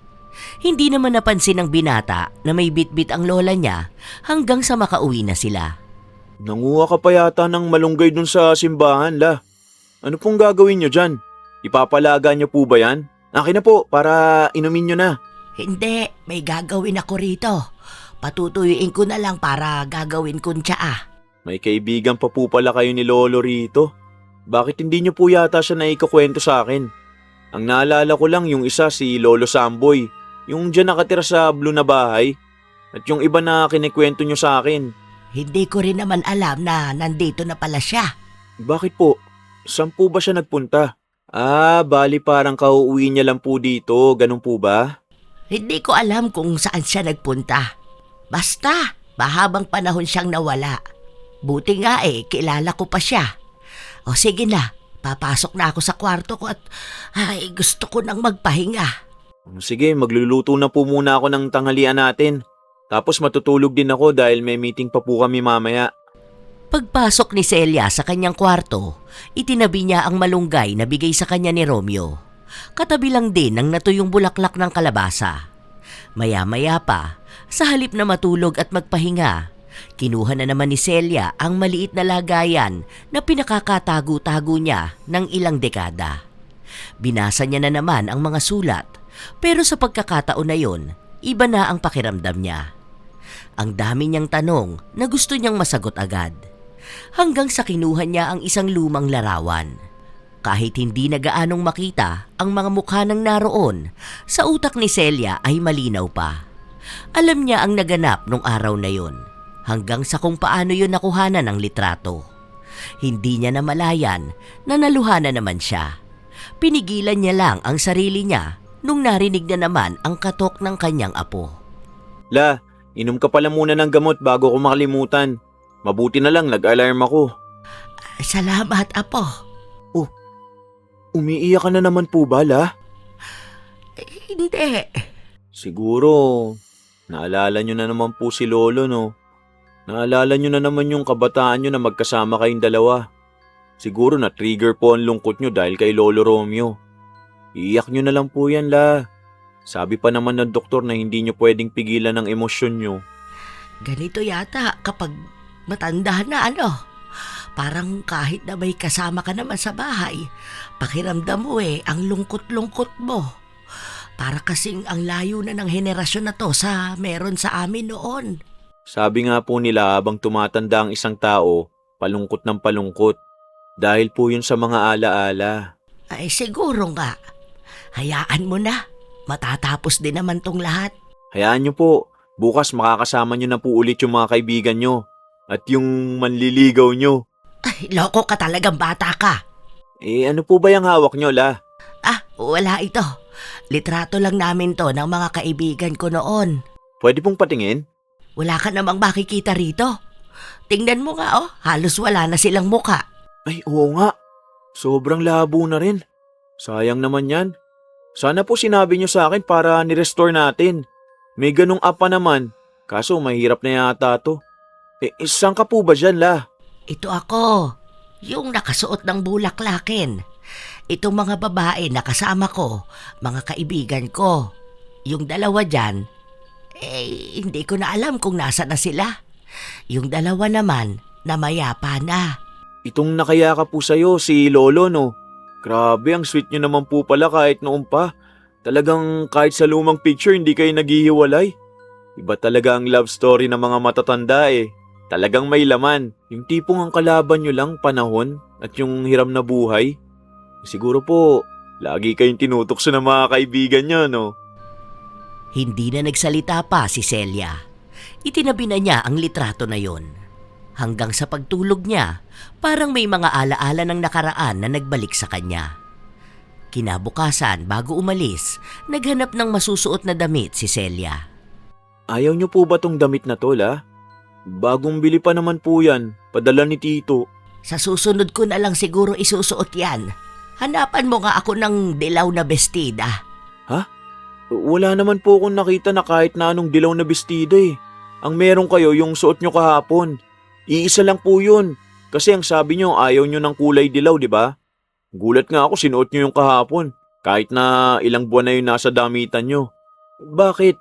Hindi naman napansin ng binata na may bitbit ang lola niya hanggang sa makauwi na sila. Nanguha ka pa yata ng malunggay dun sa simbahan, La. Ano pong gagawin niyo dyan? Ipapalaga niyo po ba yan? Akin na po, para inumin niyo na. Hindi, may gagawin ako rito. Patutuyuin ko na lang para gagawin kong tsaa. May kaibigan pa po pala kayo ni Lolo rito. Bakit hindi niyo po yata siya naikakwento sa akin? Ang naalala ko lang yung isa si Lolo Samboy, yung dyan nakatira sa blue na bahay. At yung iba na kinikwento niyo sa akin. Hindi ko rin naman alam na nandito na pala siya. Bakit po? Saan po ba siya nagpunta? Bali parang kauuwi niya lang po dito, ganun po ba? Hindi ko alam kung saan siya nagpunta. Basta, mahabang panahon siyang nawala. Buti nga kilala ko pa siya. O sige na, papasok na ako sa kwarto ko at gusto ko nang magpahinga. Sige, magluluto na po muna ako ng tanghalian natin. Tapos matutulog din ako dahil may meeting pa po kami mamaya. Pagpasok ni Celia sa kanyang kwarto, itinabi niya ang malunggay na bigay sa kanya ni Romeo. Katabi lang din ang natuyong bulaklak ng kalabasa. Maya-maya pa, sa halip na matulog at magpahinga, kinuha na naman ni Celia ang maliit na lagayan na pinakakatago-tago niya ng ilang dekada. Binasa niya na naman ang mga sulat, pero sa pagkakataon na yon, iba na ang pakiramdam niya. Ang dami niyang tanong na gusto niyang masagot agad. Hanggang sa kinuha niya ang isang lumang larawan. Kahit hindi na gaanong makita ang mga mukha ng naroon, sa utak ni Celia ay malinaw pa. Alam niya ang naganap nung araw na yon, hanggang sa kung paano yun nakuhanan ng litrato. Hindi niya namalayan na naluhanan naman siya. Pinigilan niya lang ang sarili niya nung narinig na naman ang katok ng kanyang apo. La, inom ka pala muna ng gamot bago ko makalimutan. Mabuti na lang nag-alarm ako. Salamat, Apo. Umiiyak ka na naman po ba, La? Hindi. Siguro, naalala nyo na naman po si Lolo, no? Naalala nyo na naman yung kabataan nyo na magkasama kayong dalawa. Siguro na-trigger po ang lungkot nyo dahil kay Lolo Romeo. Iiyak nyo na lang po yan, La. Sabi pa naman ng doktor na hindi nyo pwedeng pigilan ang emosyon nyo. Ganito yata kapag matanda na Parang kahit na may kasama ka naman sa bahay, pakiramdam mo ang lungkot-lungkot mo. Para kasing ang layo na ng henerasyon na to sa meron sa amin noon. Sabi nga po nila habang tumatanda ang isang tao, palungkot ng palungkot. Dahil po yun sa mga alaala. Ay siguro nga. Hayaan mo na. Matatapos din naman tong lahat. Hayaan nyo po, Bukas makakasama nyo na po ulit yung mga kaibigan nyo at yung manliligaw nyo. Ay, loko ka talagang bata ka. Ano po ba yung hawak nyo, La? Wala ito. Litrato lang namin to ng mga kaibigan ko noon. Pwede pong patingin? Wala ka namang makikita rito. Tingnan mo nga halos wala na silang muka. Ay, oo nga. Sobrang labo na rin. Sayang naman yan. Sana po sinabi nyo sa akin para ni-restore natin. May ganong app pa naman. Kaso mahirap na yata to. Saan ka po ba dyan, La? Ito ako, yung nakasuot ng bulaklakin. Itong mga babae na kasama ko, mga kaibigan ko. Yung dalawa dyan, hindi ko na alam kung nasa na sila. Yung dalawa naman, namayapa na. Itong nakayaka po sa'yo, si Lolo, no? Grabe, ang sweet nyo naman po pala kahit noon pa. Talagang kahit sa lumang picture, hindi kayo naghihiwalay. Iba talaga ang love story ng mga matatanda eh. Talagang may laman. Yung tipong ang kalaban nyo lang, panahon, at yung hiram na buhay. Siguro po, lagi kayong tinutokso ng mga kaibigan nyo, no? Hindi na nagsalita pa si Celia. Itinabi na niya ang litrato na yon. Hanggang sa pagtulog niya, parang may mga alaala ng nakaraan na nagbalik sa kanya. Kinabukasan, bago umalis, naghanap ng masusuot na damit si Celia. Ayaw nyo po ba tong damit na to, La? Bagong bili pa naman po yan, padala ni Tito. Sa susunod ko na lang siguro isusuot yan. Hanapan mo nga ako ng dilaw na bestida. Wala naman po akong nakita na kahit na anong dilaw na bestida eh. Ang meron kayo yung suot nyo kahapon. Iisa lang po yun. Kasi ang sabi nyo ayaw nyo ng kulay dilaw, di ba? Gulat nga ako sinuot nyo yung kahapon. Kahit na ilang buwan na yun nasa damitan nyo. Bakit?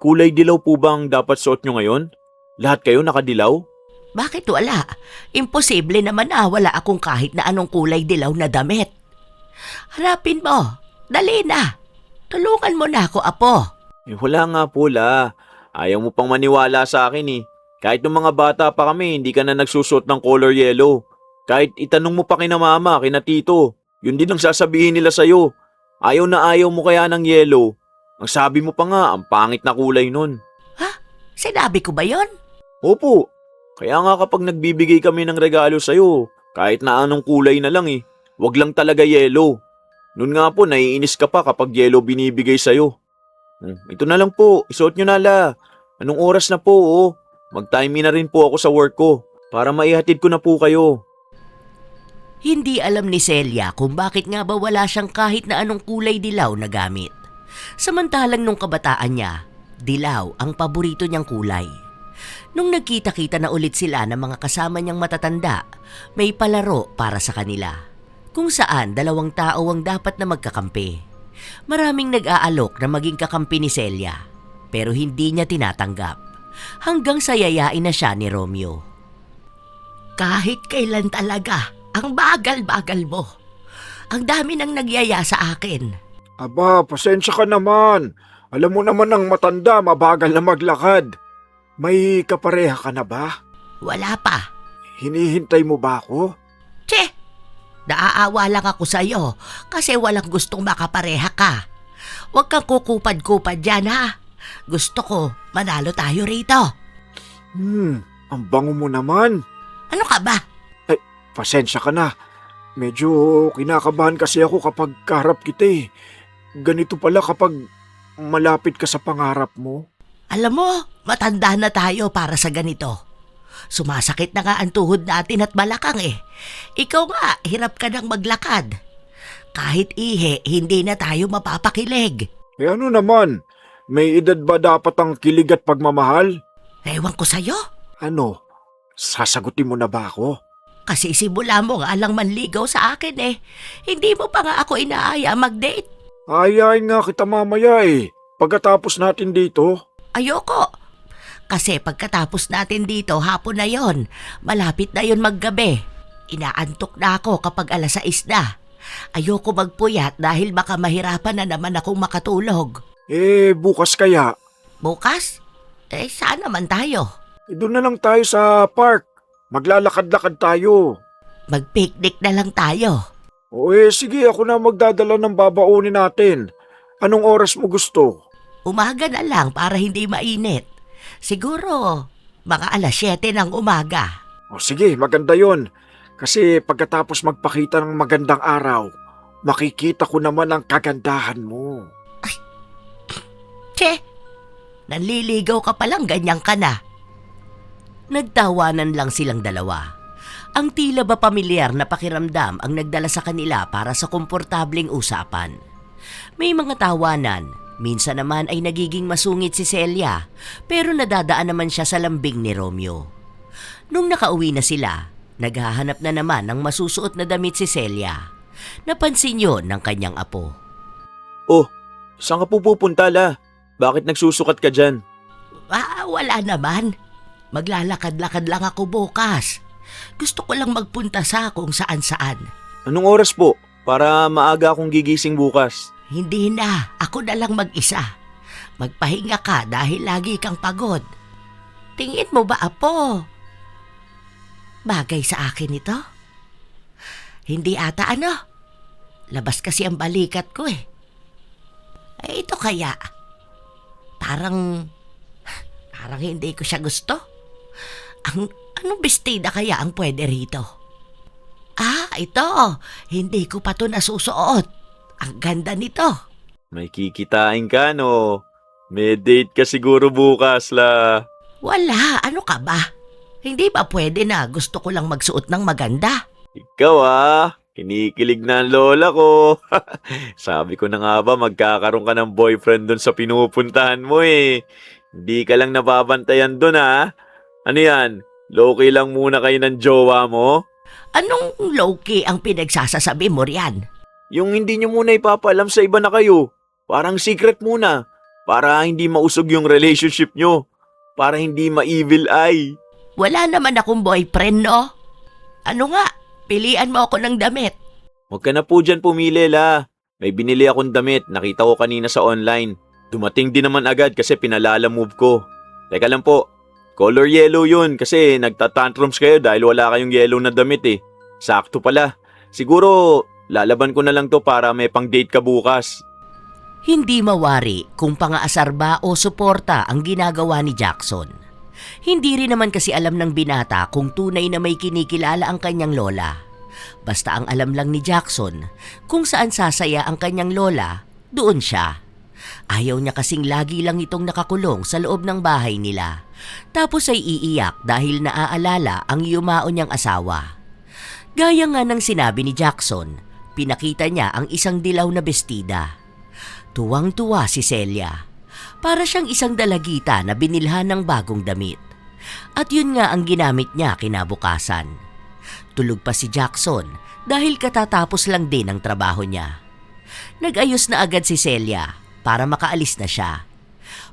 Kulay dilaw po ba ang dapat suot nyo ngayon? Lahat kayo nakadilaw? Bakit wala? Imposible naman na wala akong kahit na anong kulay dilaw na damit. Harapin mo. Dali na. Tulungan mo na ako, Apo. Wala nga po, La. Ayaw mo pang maniwala sa akin eh. Kahit nung mga bata pa kami, hindi ka na nagsusuot ng color yellow. Kahit itanong mo pa kina mama, kina tito, yun din ang sasabihin nila sa'yo. Ayaw na ayaw mo kaya ng yellow. Ang sabi mo pa nga, ang pangit na kulay nun. Sinabi ko ba yon? Opo. Kaya nga kapag nagbibigay kami ng regalo sa'yo, kahit na anong kulay na lang wag lang talaga yellow. Noon nga po, naiinis ka pa kapag yellow binibigay sa'yo. Ito na lang po, isuot nyo na, La. Anong oras na po, Mag-timing na rin po ako sa work ko para maihatid ko na po kayo. Hindi alam ni Celia kung bakit nga ba wala siyang kahit na anong kulay dilaw na gamit. Samantalang nung kabataan niya, dilaw ang paborito niyang kulay. Nung nagkita-kita na ulit sila ng mga kasama niyang matatanda, may palaro para sa kanila. Kung saan 2 tao ang dapat na magkakampi. Maraming nag-aalok na maging kakampi ni Celia, pero hindi niya tinatanggap. Hanggang sa yayain na siya ni Romeo. Kahit kailan talaga, ang bagal-bagal mo. Ang dami nang nagyaya sa akin. Aba, pasensya ka naman. Alam mo naman ang matanda, mabagal na maglakad. May kapareha ka na ba? Wala pa. Hinihintay mo ba ako? Tse! Naaawa lang ako sa'yo kasi walang gustong makapareha ka. Huwag kang kukupad-kupad dyan, ha? Gusto ko, manalo tayo rito. Ang bango mo naman. Ano ka ba? Pasensya ka na. Medyo kinakabahan kasi ako kapag kaharap kita eh. Ganito pala kapag malapit ka sa pangarap mo. Alam mo, matanda na tayo para sa ganito. Sumasakit na nga ang tuhod natin at balakang eh. Ikaw nga, hirap ka nang maglakad. Kahit ihe, hindi na tayo mapapakilig. Ano naman? May edad ba dapat ang kilig at pagmamahal? Ewan ko sa'yo. Ano? Sasagutin mo na ba ako? Kasi simula mo nga lang manligaw sa akin eh. Hindi mo pa nga ako inaaya mag-date. Ayayin nga kita mamaya eh. Pagkatapos natin dito. Ayoko. Kasi pagkatapos natin dito, hapon na yon. Malapit na yon maggabi. Inaantok na ako kapag 6:00 na. Ayoko magpuyat dahil baka mahirapan na naman akong makatulog. Bukas kaya? Bukas? Saan naman tayo? Doon na lang tayo sa park. Maglalakad-lakad tayo. Mag-picnic na lang tayo. Sige, ako na magdadala ng babaunin natin. Anong oras mo gusto? Umaga na lang para hindi mainit. Siguro, mga alas 7 ng umaga. O sige, maganda yon. Kasi pagkatapos magpakita ng magandang araw, makikita ko naman ang kagandahan mo. Che, nanliligaw ka palang ganyan ka na. Nagtawanan lang silang dalawa. Ang tila ba pamilyar na pakiramdam ang nagdala sa kanila para sa komportableng usapan. May mga tawanan, minsan naman ay nagiging masungit si Celia, pero nadadaan naman siya sa lambing ni Romeo. Nung nakauwi na sila, naghahanap na naman ng masusuot na damit si Celia. Napansin yun ng kanyang apo. Oh, saan ka po pupunta, La? Bakit nagsusukat ka dyan? Wala naman. Maglalakad-lakad lang ako bukas. Gusto ko lang magpunta sa kung saan-saan. Anong oras po? Para maaga akong gigising bukas. Hindi na, ako na lang mag-isa. Magpahinga ka dahil lagi kang pagod. Tingin mo ba, apo? Bagay sa akin ito? Hindi ata ano. Labas kasi ang balikat ko eh. Ito kaya. Parang hindi ko siya gusto. Anong bestida kaya ang pwede rito? Ito. Hindi ko pa to nasusuot. Ang ganda nito. May kikitain ka, no? May date ka siguro bukas, La. Wala, ano ka ba? Hindi ba pwede na gusto ko lang magsuot ng maganda? Ikaw kinikilig na ang lola ko. Sabi ko na nga ba magkakaroon ka ng boyfriend dun sa pinupuntahan mo eh. Hindi ka lang nababantayan dun Ano yan? Low-key lang muna kayo ng jowa mo? Anong low-key ang pinagsasasabi mo riyan? Yung hindi nyo muna ipapaalam sa iba na kayo. Parang secret muna. Para hindi mausog yung relationship nyo. Para hindi ma-evil eye. Wala naman akong boyfriend, no? Ano nga? Pilian mo ako ng damit. Huwag ka na po dyan pumili, La. May binili akong damit. Nakita ko kanina sa online. Dumating din naman agad kasi pinalala move ko. Teka lang po. Color yellow yun kasi nagtatantrums kayo dahil wala kayong yellow na damit eh. Sakto pala. Siguro lalaban ko na lang to para may pang-date ka bukas. Hindi mawari kung pangaasar ba o suporta ang ginagawa ni Jackson. Hindi rin naman kasi alam ng binata kung tunay na may kinikilala ang kanyang lola. Basta ang alam lang ni Jackson, kung saan sasaya ang kanyang lola, doon siya. Ayaw niya kasing lagi lang itong nakakulong sa loob ng bahay nila. Tapos ay iiyak dahil naaalala ang yumao niyang asawa. Gaya nga ng sinabi ni Jackson, pinakita niya ang isang dilaw na bestida. Tuwang-tuwa si Celia. Para siyang isang dalagita na binilhan ng bagong damit. At yun nga ang ginamit niya kinabukasan. Tulog pa si Jackson dahil katatapos lang din ang trabaho niya. Nag-ayos na agad si Celia para makaalis na siya.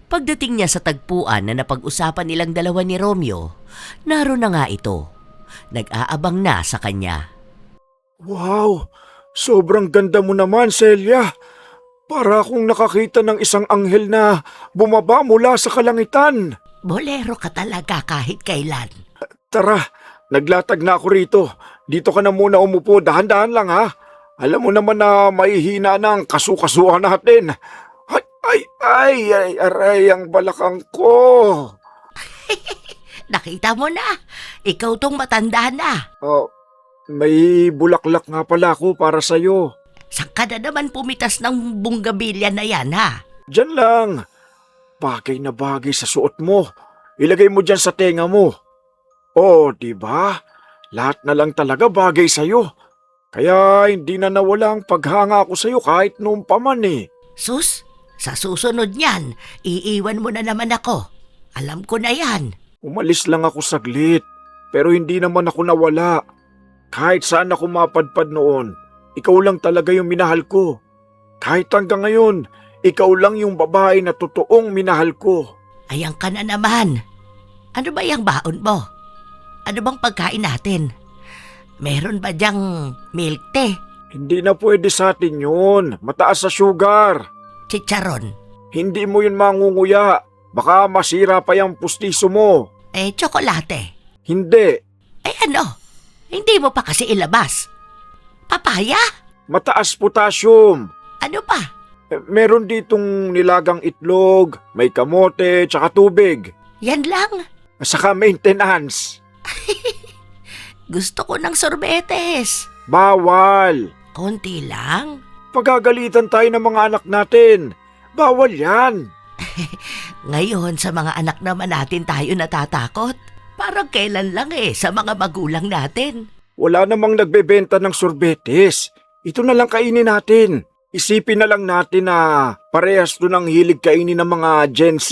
Pagdating niya sa tagpuan na napag-usapan nilang dalawa ni Romeo, naroon na nga ito. Nag-aabang na sa kanya. Wow! Sobrang ganda mo naman, Celia. Para akong nakakita ng isang anghel na bumaba mula sa kalangitan. Bolero ka talaga kahit kailan. Tara, naglatag na ako rito. Dito ka na muna umupo, dahan-dahan lang Alam mo naman na mahihina ng kasukasuhan natin. Aray, ang balakang ko. Nakita mo na, ikaw tong matanda na. May bulaklak nga pala ako para sa'yo. Saan ka na naman pumitas ng bunggabilya na yan, ha? Diyan lang. Bagay na bagay sa suot mo. Ilagay mo dyan sa tenga mo. Di ba? Lahat na lang talaga bagay sa'yo. Kaya hindi na nawala ang paghanga ko sa'yo kahit noong pa man eh. Sus, sa susunod niyan, iiwan mo na naman ako. Alam ko na yan. Umalis lang ako saglit, pero hindi naman ako nawala. Kahit saan ako mapadpad noon, ikaw lang talaga yung minahal ko. Kahit hanggang ngayon, ikaw lang yung babae na totoong minahal ko. Ayan ka na naman. Ano ba yung baon mo? Ano bang pagkain natin? Meron ba diyang milk tea? Hindi na pwede sa atin yun. Mataas sa sugar. Chicharon? Hindi mo yun mangunguya. Baka masira pa yung pustiso mo. Tsokolate? Hindi. Ano? Hindi mo pa kasi ilabas. Papaya? Mataas potassium. Ano pa? Meron ditong nilagang itlog, may kamote, tsaka tubig. Yan lang. Saka maintenance. Gusto ko ng sorbetes. Bawal. Konti lang. Pagagalitan tayo ng mga anak natin. Bawal yan. Ngayon sa mga anak naman natin tayo natatakot. Parang kailan lang sa mga magulang natin. Wala namang nagbebenta ng sorbetes. Ito na lang kainin natin. Isipin na lang natin na parehas doon ang hilig kainin ng mga Gen Z.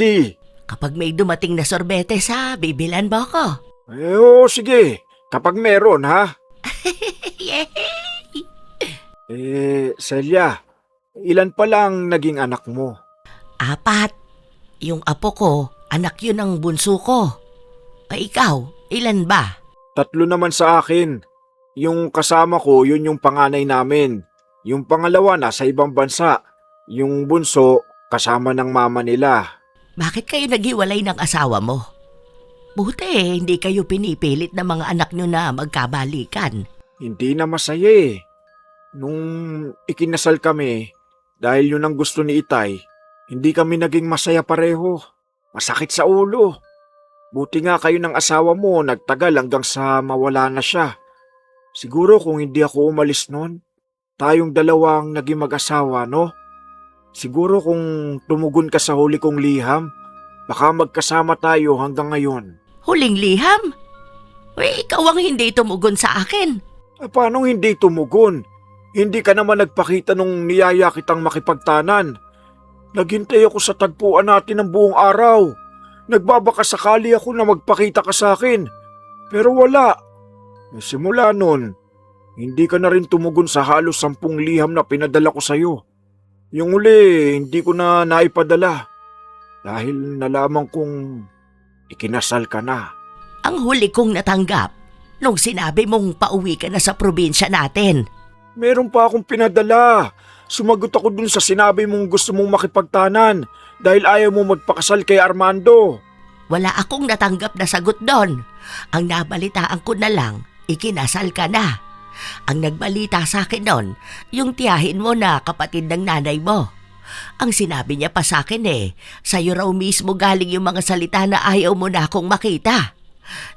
Kapag may dumating na sorbetes bibilan mo ko. Oo, sige. Kapag meron, ha? Celia, ilan pa lang naging anak mo? 4. Yung apo ko, anak yun ng bunso ko. Ikaw, ilan ba? 3 naman sa akin. Yung kasama ko, yun yung panganay namin. Yung pangalawa nasa ibang bansa. Yung bunso, kasama ng mama nila. Bakit kayo naghiwalay ng asawa mo? Buti hindi kayo pinipilit ng mga anak nyo na magkabalikan. Hindi na masaya. Nung ikinasal kami, dahil yun ang gusto ni Itay, hindi kami naging masaya pareho. Masakit sa ulo. Buti nga kayo ng asawa mo nagtagal hanggang sa mawala na siya. Siguro kung hindi ako umalis noon, tayong dalawang naging mag-asawa, no? Siguro kung tumugon ka sa huli kong liham, baka magkasama tayo hanggang ngayon. Huling liham? Ikaw ang hindi tumugon sa akin. Paano hindi tumugon? Hindi ka naman nagpakita nung niyaya kitang makipagtanan. Naghintay ako sa tagpuan natin ng buong araw. Nagbabaka sakali ako na magpakita ka sa akin. Pero wala. Simula nun, hindi ka na rin tumugon sa halos 10 liham na pinadala ko sa'yo. Yung uli, hindi ko na naipadala. Dahil nalaman kong ikinasal ka na. Ang huli kong natanggap nung sinabi mong pauwi ka na sa probinsya natin. Meron pa akong pinadala. Sumagot ako dun sa sinabi mong gusto mong makipagtanan dahil ayaw mo magpakasal kay Armando. Wala akong natanggap na sagot doon. Ang nabalitaan ko na lang, ikinasal ka na. Ang nagbalita sa akin noon, yung tiyahin mo na kapatid ng nanay mo. Ang sinabi niya pa sa akin sa'yo raw mismo galing yung mga salita na ayaw mo na akong makita.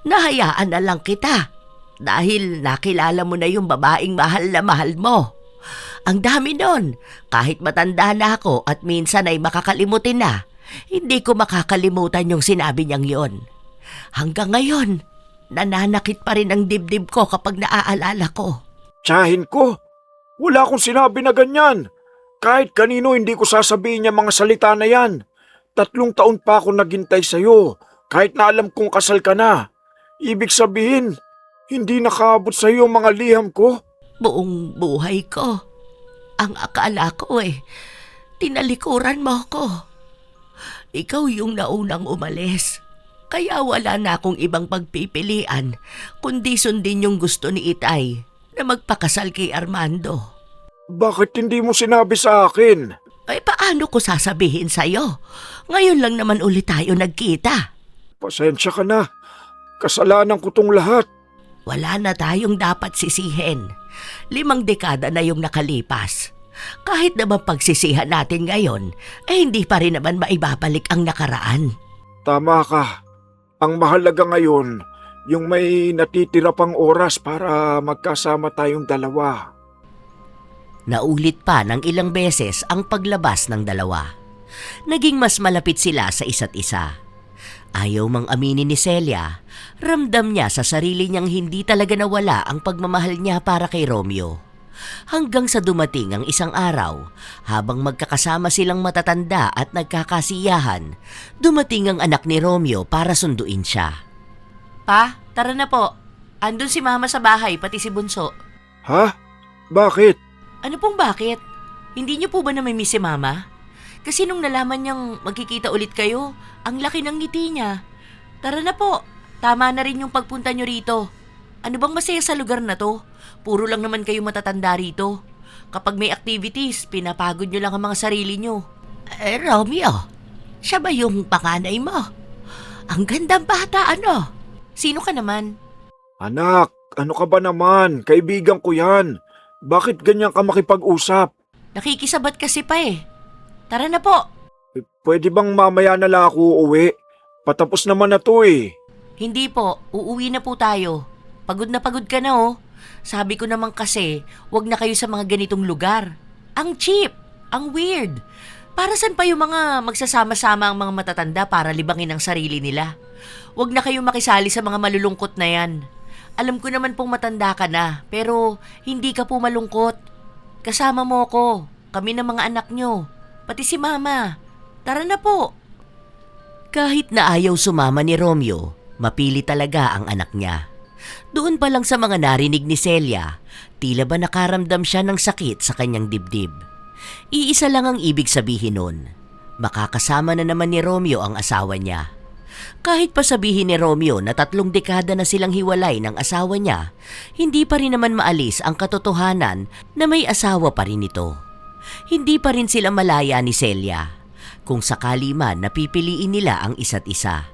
Nahayaan na lang kita dahil nakilala mo na yung babaeng mahal na mahal mo. Ang dami nun, kahit matanda na ako at minsan ay makakalimutin na, hindi ko makakalimutan yung sinabi niyang yon. Hanggang ngayon, nananakit pa rin ang dibdib ko kapag naaalala ko. Tiyahin ko? Wala akong sinabi na ganyan. Kahit kanino hindi ko sasabihin yung mga salita na yan. 3 taon pa ako naghintay sa'yo, kahit na alam kong kasal ka na. Ibig sabihin, hindi nakaabot sa'yo ang mga liham ko? Buong buhay ko, ang akala ko tinalikuran mo ko. Ikaw yung naunang umalis. Kaya wala na akong ibang pagpipilian kundi sundin yung gusto ni Itay na magpakasal kay Armando. Bakit hindi mo sinabi sa akin? Paano ko sasabihin sa'yo? Ngayon lang naman ulit tayo nagkita. Pasensya ka na. Kasalanan ko tong lahat. Wala na tayong dapat sisihin. 5 dekada na yung nakalipas. Kahit naman pagsisihan natin ngayon, hindi pa rin naman maibabalik ang nakaraan. Tama ka. Ang mahalaga ngayon, yung may natitira pang oras para magkasama tayong dalawa. Naulit pa ng ilang beses ang paglabas ng dalawa. Naging mas malapit sila sa isa't isa. Ayaw mang aminin ni Celia, ramdam niya sa sarili niyang hindi talaga nawala ang pagmamahal niya para kay Romeo. Hanggang sa dumating ang isang araw, habang magkakasama silang matatanda at nagkakasiyahan, dumating ang anak ni Romeo para sunduin siya. Pa, tara na po. Andun si Mama sa bahay, pati si Bunso. Ha? Bakit? Ano pong bakit? Hindi niyo po ba namimiss si Mama? Kasi nung nalaman niyang magkikita ulit kayo, ang laki ng ngiti niya. Tara na po, tama na rin yung pagpunta niyo rito. Ano bang masaya sa lugar na to? Puro lang naman kayo matatanda rito. Kapag may activities, pinapagod niyo lang ang mga sarili niyo. Romeo, siya ba yung panganay mo? Ang gandang bata, ano? Sino ka naman? Anak, ano ka ba naman? Kaibigan ko yan. Bakit ganyan ka makipag-usap? Nakikisabat kasi pa Tara na po. Pwede bang mamaya na lang ako uuwi? Patapos naman na to eh. Hindi po, uuwi na po tayo. Pagod na pagod ka na oh. Sabi ko naman kasi, wag na kayo sa mga ganitong lugar. Ang cheap, ang weird. Para saan pa yung mga magsasama-sama ang mga matatanda para libangin ang sarili nila? Wag na kayong makisali sa mga malulungkot na yan. Alam ko naman pong matanda ka na, pero hindi ka po malungkot. Kasama mo ako, kami ng mga anak nyo, pati si Mama. Tara na po. Kahit na ayaw sumama ni Romeo, mapili talaga ang anak niya. Doon pa lang sa mga narinig ni Celia, tila ba nakaramdam siya ng sakit sa kanyang dibdib. Iisa lang ang ibig sabihin nun. Makakasama na naman ni Romeo ang asawa niya. Kahit pa sabihin ni Romeo na 3 dekada na silang hiwalay ng asawa niya, hindi pa rin naman maalis ang katotohanan na may asawa pa rin ito. Hindi pa rin sila malaya ni Celia. Kung sakali man napipiliin nila ang isa't isa.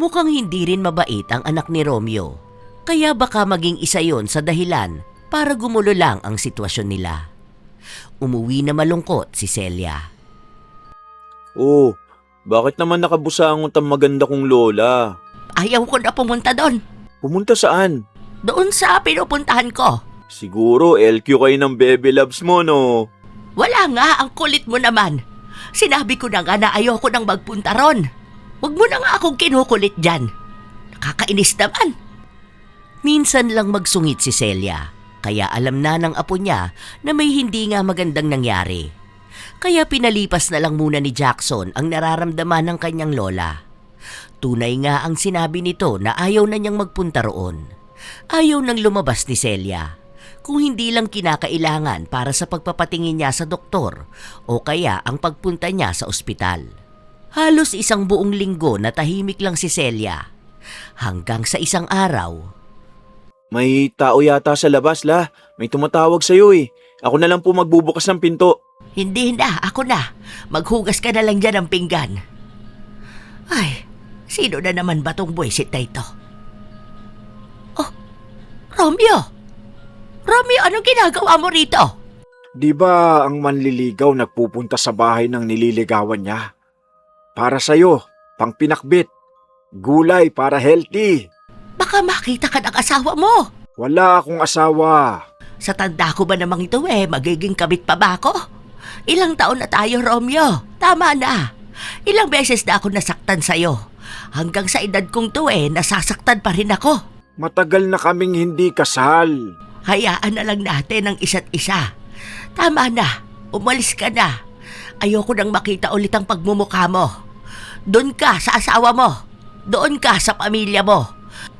Mukhang hindi rin mabait ang anak ni Romeo. Kaya baka maging isa yon sa dahilan para gumulo lang ang sitwasyon nila. Umuwi na malungkot si Celia. Oh, bakit naman nakabusangot ang maganda kong lola? Ayaw ko na pumunta doon. Pumunta saan? Doon sa pinupuntahan ko. Siguro LQ kayo ng baby loves mo, no? Wala nga, ang kulit mo naman. Sinabi ko na nga na ayoko nang magpunta ron. Huwag mo na nga akong kinukulit dyan. Nakakainis naman. Minsan lang magsungit si Celia, kaya alam na ng apo niya na may hindi nga magandang nangyari. Kaya pinalipas na lang muna ni Jackson ang nararamdaman ng kanyang lola. Tunay nga ang sinabi nito na ayaw na niyang magpunta roon. Ayaw nang lumabas ni Celia. Kung hindi lang kinakailangan para sa pagpapatingin niya sa doktor o kaya ang pagpunta niya sa ospital. Halos 1 buong linggo na tahimik lang si Celia. Hanggang sa isang araw. May tao yata sa labas, La. May tumatawag sa'yo eh. Ako na lang po magbubukas ng pinto. Hindi na, ako na. Maghugas ka na lang dyan ng pinggan. Ay, sino na naman ba tong buwisit na ito? Oh, Romeo! Romeo, anong ginagawa mo rito? Di ba ang manliligaw nagpupunta sa bahay ng nililigawan niya? Para sa'yo, pang pinakbit. Gulay para healthy. Baka makita ka ng asawa mo. Wala akong asawa. Sa tanda ko ba namang ito magiging kabit pa ba ako? Ilang taon na tayo, Romeo. Tama na. Ilang beses na ako nasaktan sa'yo. Hanggang sa edad kong to nasasaktan pa rin ako. Matagal na kaming hindi kasal. Hayaan na lang natin ang isa't isa. Tama na. Umalis ka na. Ayoko nang makita ulit ang pagmumukha mo. Doon ka sa asawa mo. Doon ka sa pamilya mo.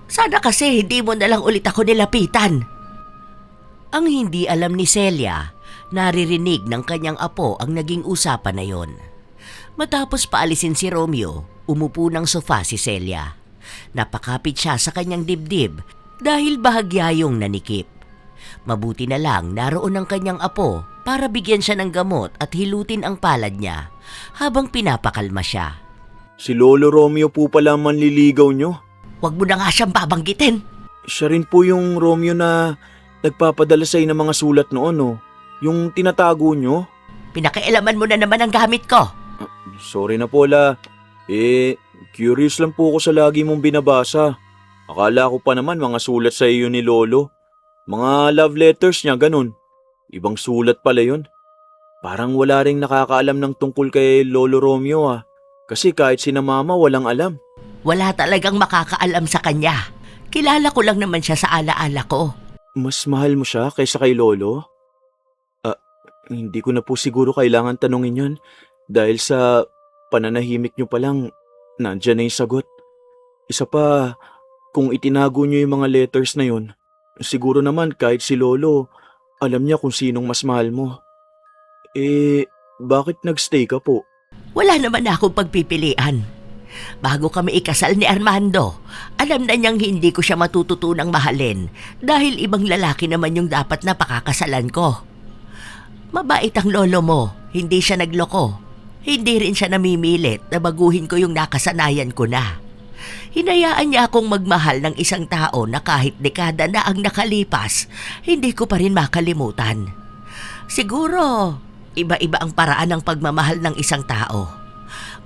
Sana kasi hindi mo na lang ulit ako nilapitan. Ang hindi alam ni Celia, naririnig ng kanyang apo ang naging usapan na yon. Matapos paalisin si Romeo, umupo ng sofa si Celia. Napakapit siya sa kanyang dibdib dahil bahagyayong nanikip. Mabuti na lang naroon ang kanyang apo para bigyan siya ng gamot at hilutin ang palad niya habang pinapakalma siya. Si Lolo Romeo po pala ang manliligaw nyo. Huwag mo na nga siyang babanggitin. Siya rin po yung Romeo na nagpapadala sa'yo ng mga sulat noon, no? Yung tinatago nyo. Pinakialaman mo na naman ang gamit ko. Sorry na po, La. Curious lang po ako sa lagi mong binabasa. Akala ko pa naman mga sulat sa iyo ni Lolo. Mga love letters niya, ganun. Ibang sulat pala yun. Parang wala ring nakakaalam ng tungkol kay Lolo Romeo, ah. Kasi kahit sina Mama walang alam. Wala talagang makakaalam sa kanya. Kilala ko lang naman siya sa alaala ko. Mas mahal mo siya kaysa kay Lolo? Hindi ko na po siguro kailangan tanungin yun. Dahil sa pananahimik nyo pa lang, nandyan na yung sagot. Isa pa, kung itinago nyo yung mga letters na yun, siguro naman kahit si Lolo, alam niya kung sinong mas mahal mo. Bakit nagstay ka po? Wala naman akong pagpipilian. Bago kami ikasal ni Armando, alam na niyang hindi ko siya matututunang mahalin dahil ibang lalaki naman yung dapat na pakakasalan ko. Mabait ang lolo mo, hindi siya nagloko. Hindi rin siya namimilit na baguhin ko yung nakasanayan ko na. Hinayaan niya akong magmahal ng isang tao na kahit dekada na ang nakalipas, hindi ko pa rin makalimutan. Siguro, iba-iba ang paraan ng pagmamahal ng isang tao.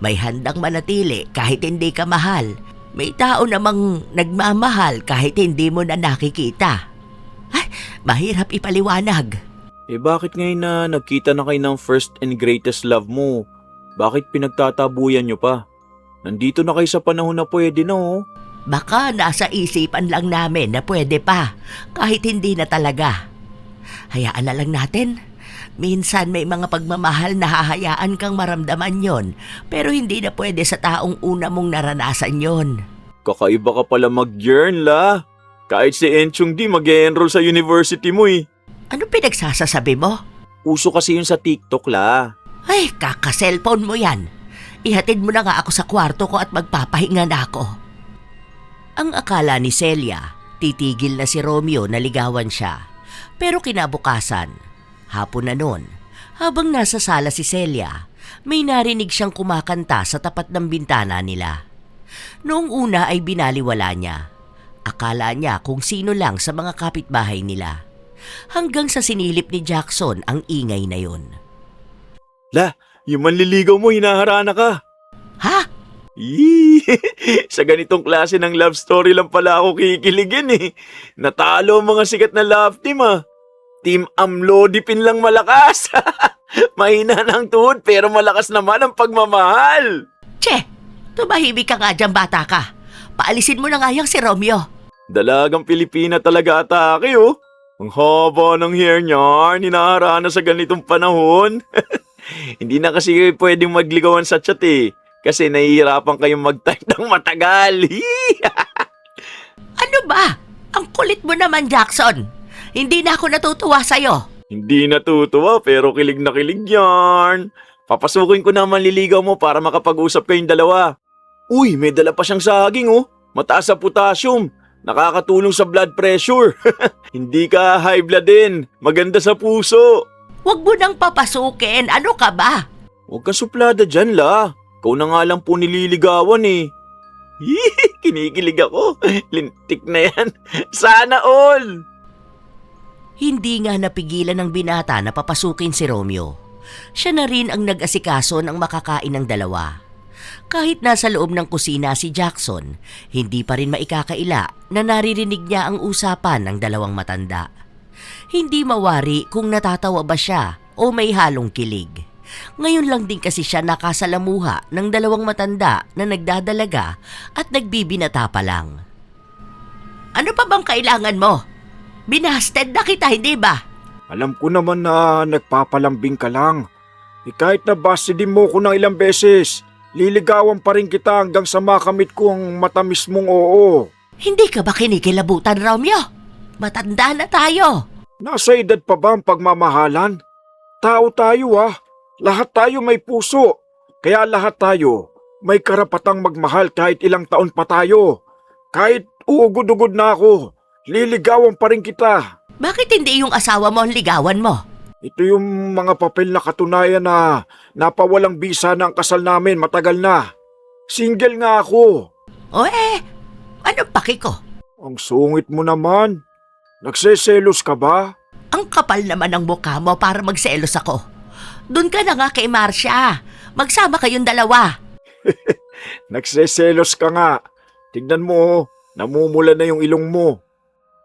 May handang manatili kahit hindi ka mahal. May tao namang nagmamahal kahit hindi mo na nakikita. Ay, mahirap ipaliwanag. Bakit ngayon na nagkita na kayo ng first and greatest love mo? Bakit pinagtatabuyan nyo pa? Nandito na kayo sa panahon na pwede na oh. Baka nasa isipan lang namin na pwede pa, kahit hindi na talaga. Hayaan na lang natin. Minsan may mga pagmamahal na hahayaan kang maramdaman yon, pero hindi na pwede sa taong una mong naranasan yon. Kakaiba ka pala mag-yearn la. Kahit si Enchong Di mag-enroll sa university mo eh. Ano pinagsasasabi mo? Uso kasi yun sa TikTok la. Ay, kaka-cellphone mo yan. Ihatid mo na nga ako sa kwarto ko at magpapahinga na ako. Ang akala ni Celia, titigil na si Romeo na ligawan siya. Pero kinabukasan, hapon na nun, habang nasa sala si Celia, may narinig siyang kumakanta sa tapat ng bintana nila. Noong una ay binaliwala niya. Akala niya kung sino lang sa mga kapitbahay nila. Hanggang sa sinilip ni Jackson ang ingay na yun. La, yung manliligaw mo hinaharana ka. Ha? Yee! Sa ganitong klase ng love story lang pala ako kikiligin eh. Natalo ang mga sikat na love team ah. Team Amlodipin lang malakas. Mahina ng tuhod pero malakas naman ang pagmamahal. Che, tumahimik ka nga dyan, bata ka. Paalisin mo na nga yung si Romeo. Dalagang Pilipina talaga atake oh. Ang haba ng hair niya, hinaharana sa ganitong panahon. Hindi na kasi pwedeng magligawan sa chat eh. Kasi nahihirapan kayong mag-type ng matagal. Ano ba? Ang kulit mo naman, Jackson. Hindi na ako natutuwa sa'yo. Hindi natutuwa pero kilig na kilig yarn. Papasukin ko na manliligaw mo para makapag-usap kayong dalawa. Uy, may dala pa siyang saging oh. Mataas sa potassium. Nakakatulong sa blood pressure. Hindi ka high blood din. Maganda sa puso. Huwag mo nang papasukin. Ano ka ba? Huwag ka suplada dyan la. Ikaw na nga lang po nililigawan eh. Kinikilig ako. Lintik na yan. Sana all. Hindi nga napigilan ng binata na papasukin si Romeo. Siya na rin ang nag-asikaso ng makakain ng dalawa. Kahit nasa loob ng kusina si Jackson, hindi pa rin maikakaila na naririnig niya ang usapan ng dalawang matanda. Hindi mawari kung natatawa ba siya o may halong kilig. Ngayon lang din kasi siya nakasalamuha ng dalawang matanda na nagdadalaga at nagbibinata pa lang. Ano pa bang kailangan mo? Binasted na kita, hindi ba? Alam ko naman na nagpapalambing ka lang. Kahit na basidin mo ko ng ilang beses, liligawan pa rin kita hanggang sa makamit ko ang matamis mong oo. Hindi ka ba kinikilabutan, Romeo? Matanda na tayo. Nasa edad pa ba ang pagmamahalan? Tao tayo ah. Lahat tayo may puso. Kaya lahat tayo may karapatang magmahal kahit ilang taon pa tayo. Kahit uugod-ugod na ako, liligawan pa rin kita. Bakit hindi yung asawa mo ang ligawan mo? Ito yung mga papel na katunayan na napawalang bisa na ang kasal namin matagal na. Single nga ako. O ano paki ko? Ang sungit mo naman. Nagseselos ka ba? Ang kapal naman ng mukha mo para magselos ako. Doon ka na nga kay Marcia. Magsama kayong dalawa. Nagseselos ka nga. Tignan mo, namumula na yung ilong mo.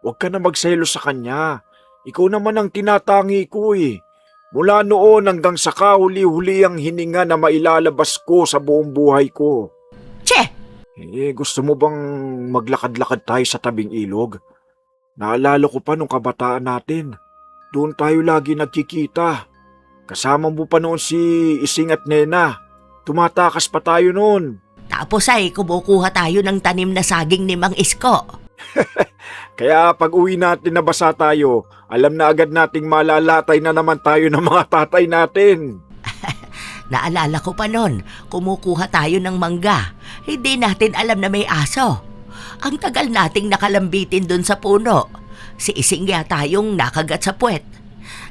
Huwag ka na magselos sa kanya. Ikaw naman ang tinatangi ko eh. Mula noon hanggang sa kahuli-huli ang hininga na mailalabas ko sa buong buhay ko. Che! Gusto mo bang maglakad-lakad tayo sa tabing ilog? Naalala ko pa nung kabataan natin. Doon tayo lagi nagkikita. Kasama mo pa noon si Ising at Nena. Tumatakas pa tayo noon. Tapos ay kumukuha tayo ng tanim na saging ni Mang Isko. Kaya pag uwi natin na basa tayo, alam na agad nating malalatay na naman tayo ng mga tatay natin. Naalala ko pa noon, kumukuha tayo ng mangga. Hindi natin alam na may aso. Ang tagal nating nakalambitin dun sa puno. Si Ising yata yung nakagat sa puwet.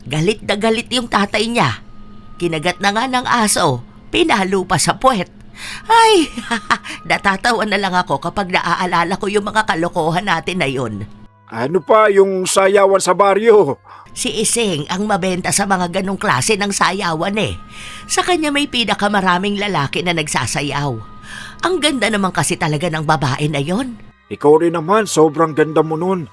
Galit na galit yung tatay niya. Kinagat na nga ng aso, pinalo pa sa puwet. Ay, natatawa na lang ako kapag naaalala ko yung mga kalokohan natin na yun. Ano pa yung sayawan sa baryo? Si Ising ang mabenta sa mga ganong klase ng sayawan eh. Sa kanya may pinakamaraming lalaki na nagsasayaw. Ang ganda naman kasi talaga ng babae na yon. Ikaw rin naman, sobrang ganda mo nun.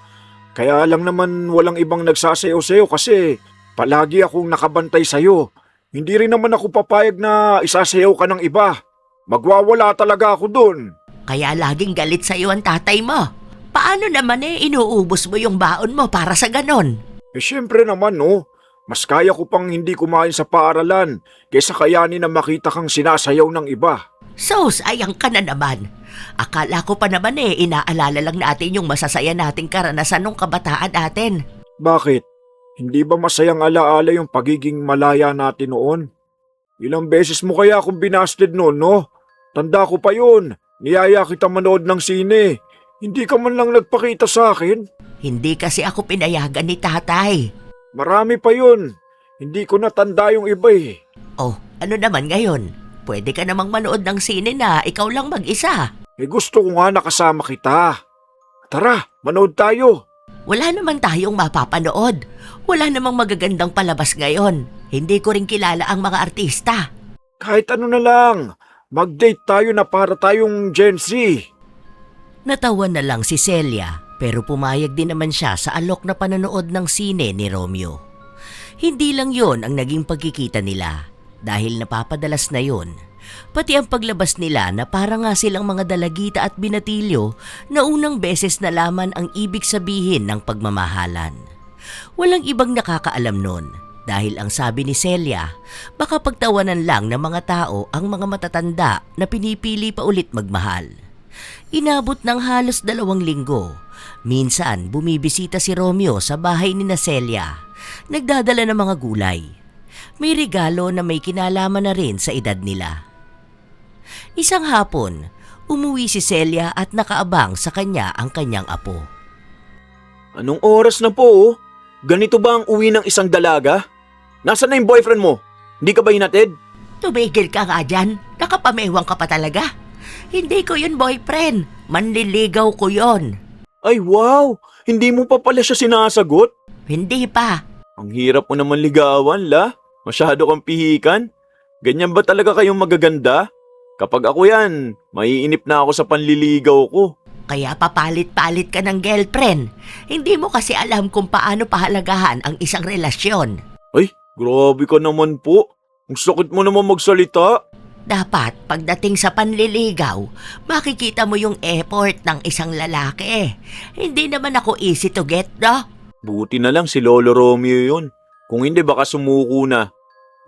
Kaya lang naman walang ibang nagsasayaw sa'yo kasi palagi akong nakabantay sa'yo. Hindi rin naman ako papayag na isasayaw ka ng iba. Magwawala talaga ako dun. Kaya laging galit sa'yo ang tatay mo. Paano naman inuubos mo yung baon mo para sa ganon? Syempre naman no, mas kaya ko pang hindi kumain sa paaralan kaysa kayanin na makita kang sinasayaw ng iba. Sos, ayang ka na naman. Akala ko pa naman inaalala lang natin yung masasaya nating karanasan nung kabataan natin. Bakit? Hindi ba masayang alaala yung pagiging malaya natin noon? Ilang beses mo kaya akong binasted noon, no? Tanda ko pa yun. Niyaya kita manood ng sine. Hindi ka man lang nagpakita sa akin. Hindi kasi ako pinayagan ni tatay. Marami pa yun. Hindi ko natanda yung iba eh. Oh, ano naman ngayon? Pwede ka namang manood ng sine na ikaw lang mag-isa. Gusto ko nga nakasama kita. Tara, manood tayo. Wala naman tayong mapapanood. Wala namang magagandang palabas ngayon. Hindi ko rin kilala ang mga artista. Kahit ano na lang. Mag-date tayo na para tayong Gen Z. Natawa na lang si Celia pero pumayag din naman siya sa alok na panonood ng sine ni Romeo. Hindi lang yon ang naging pagkikita nila dahil napapadalas na yon. Pati ang paglabas nila na para nga silang mga dalagita at binatilyo na unang beses nalaman ang ibig sabihin ng pagmamahalan. Walang ibang nakakaalam nun dahil ang sabi ni Celia, baka pagtawanan lang ng mga tao ang mga matatanda na pinipili pa ulit magmahal. Inabot ng halos 2 linggo. Minsan bumibisita si Romeo sa bahay ni Celia. Nagdadala ng mga gulay. May regalo na may kinalaman na rin sa edad nila. Isang hapon, umuwi si Celia at nakaabang sa kanya ang kanyang apo. Anong oras na po? Ganito ba ang uwi ng isang dalaga? Nasaan na yung boyfriend mo? Hindi ka ba hinatid? Tumigil ka nga dyan, nakapamewang ka pa talaga. Hindi ko yun boyfriend, manliligaw ko yon. Ay wow! Hindi mo pa pala siya sinasagot? Hindi pa. Ang hirap mo naman ligawan, la. Masyado kang pihikan. Ganyan ba talaga kayong magaganda? Kapag ako yan, maiinip na ako sa panliligaw ko. Kaya papalit-palit ka ng girlfriend. Hindi mo kasi alam kung paano pahalagahan ang isang relasyon. Ay, grabe ka naman po. Ang sakit mo naman magsalita. Dapat pagdating sa panliligaw, makikita mo yung effort ng isang lalaki. Hindi naman ako easy to get, no? Buti na lang si Lolo Romeo yun. Kung hindi baka sumuko na.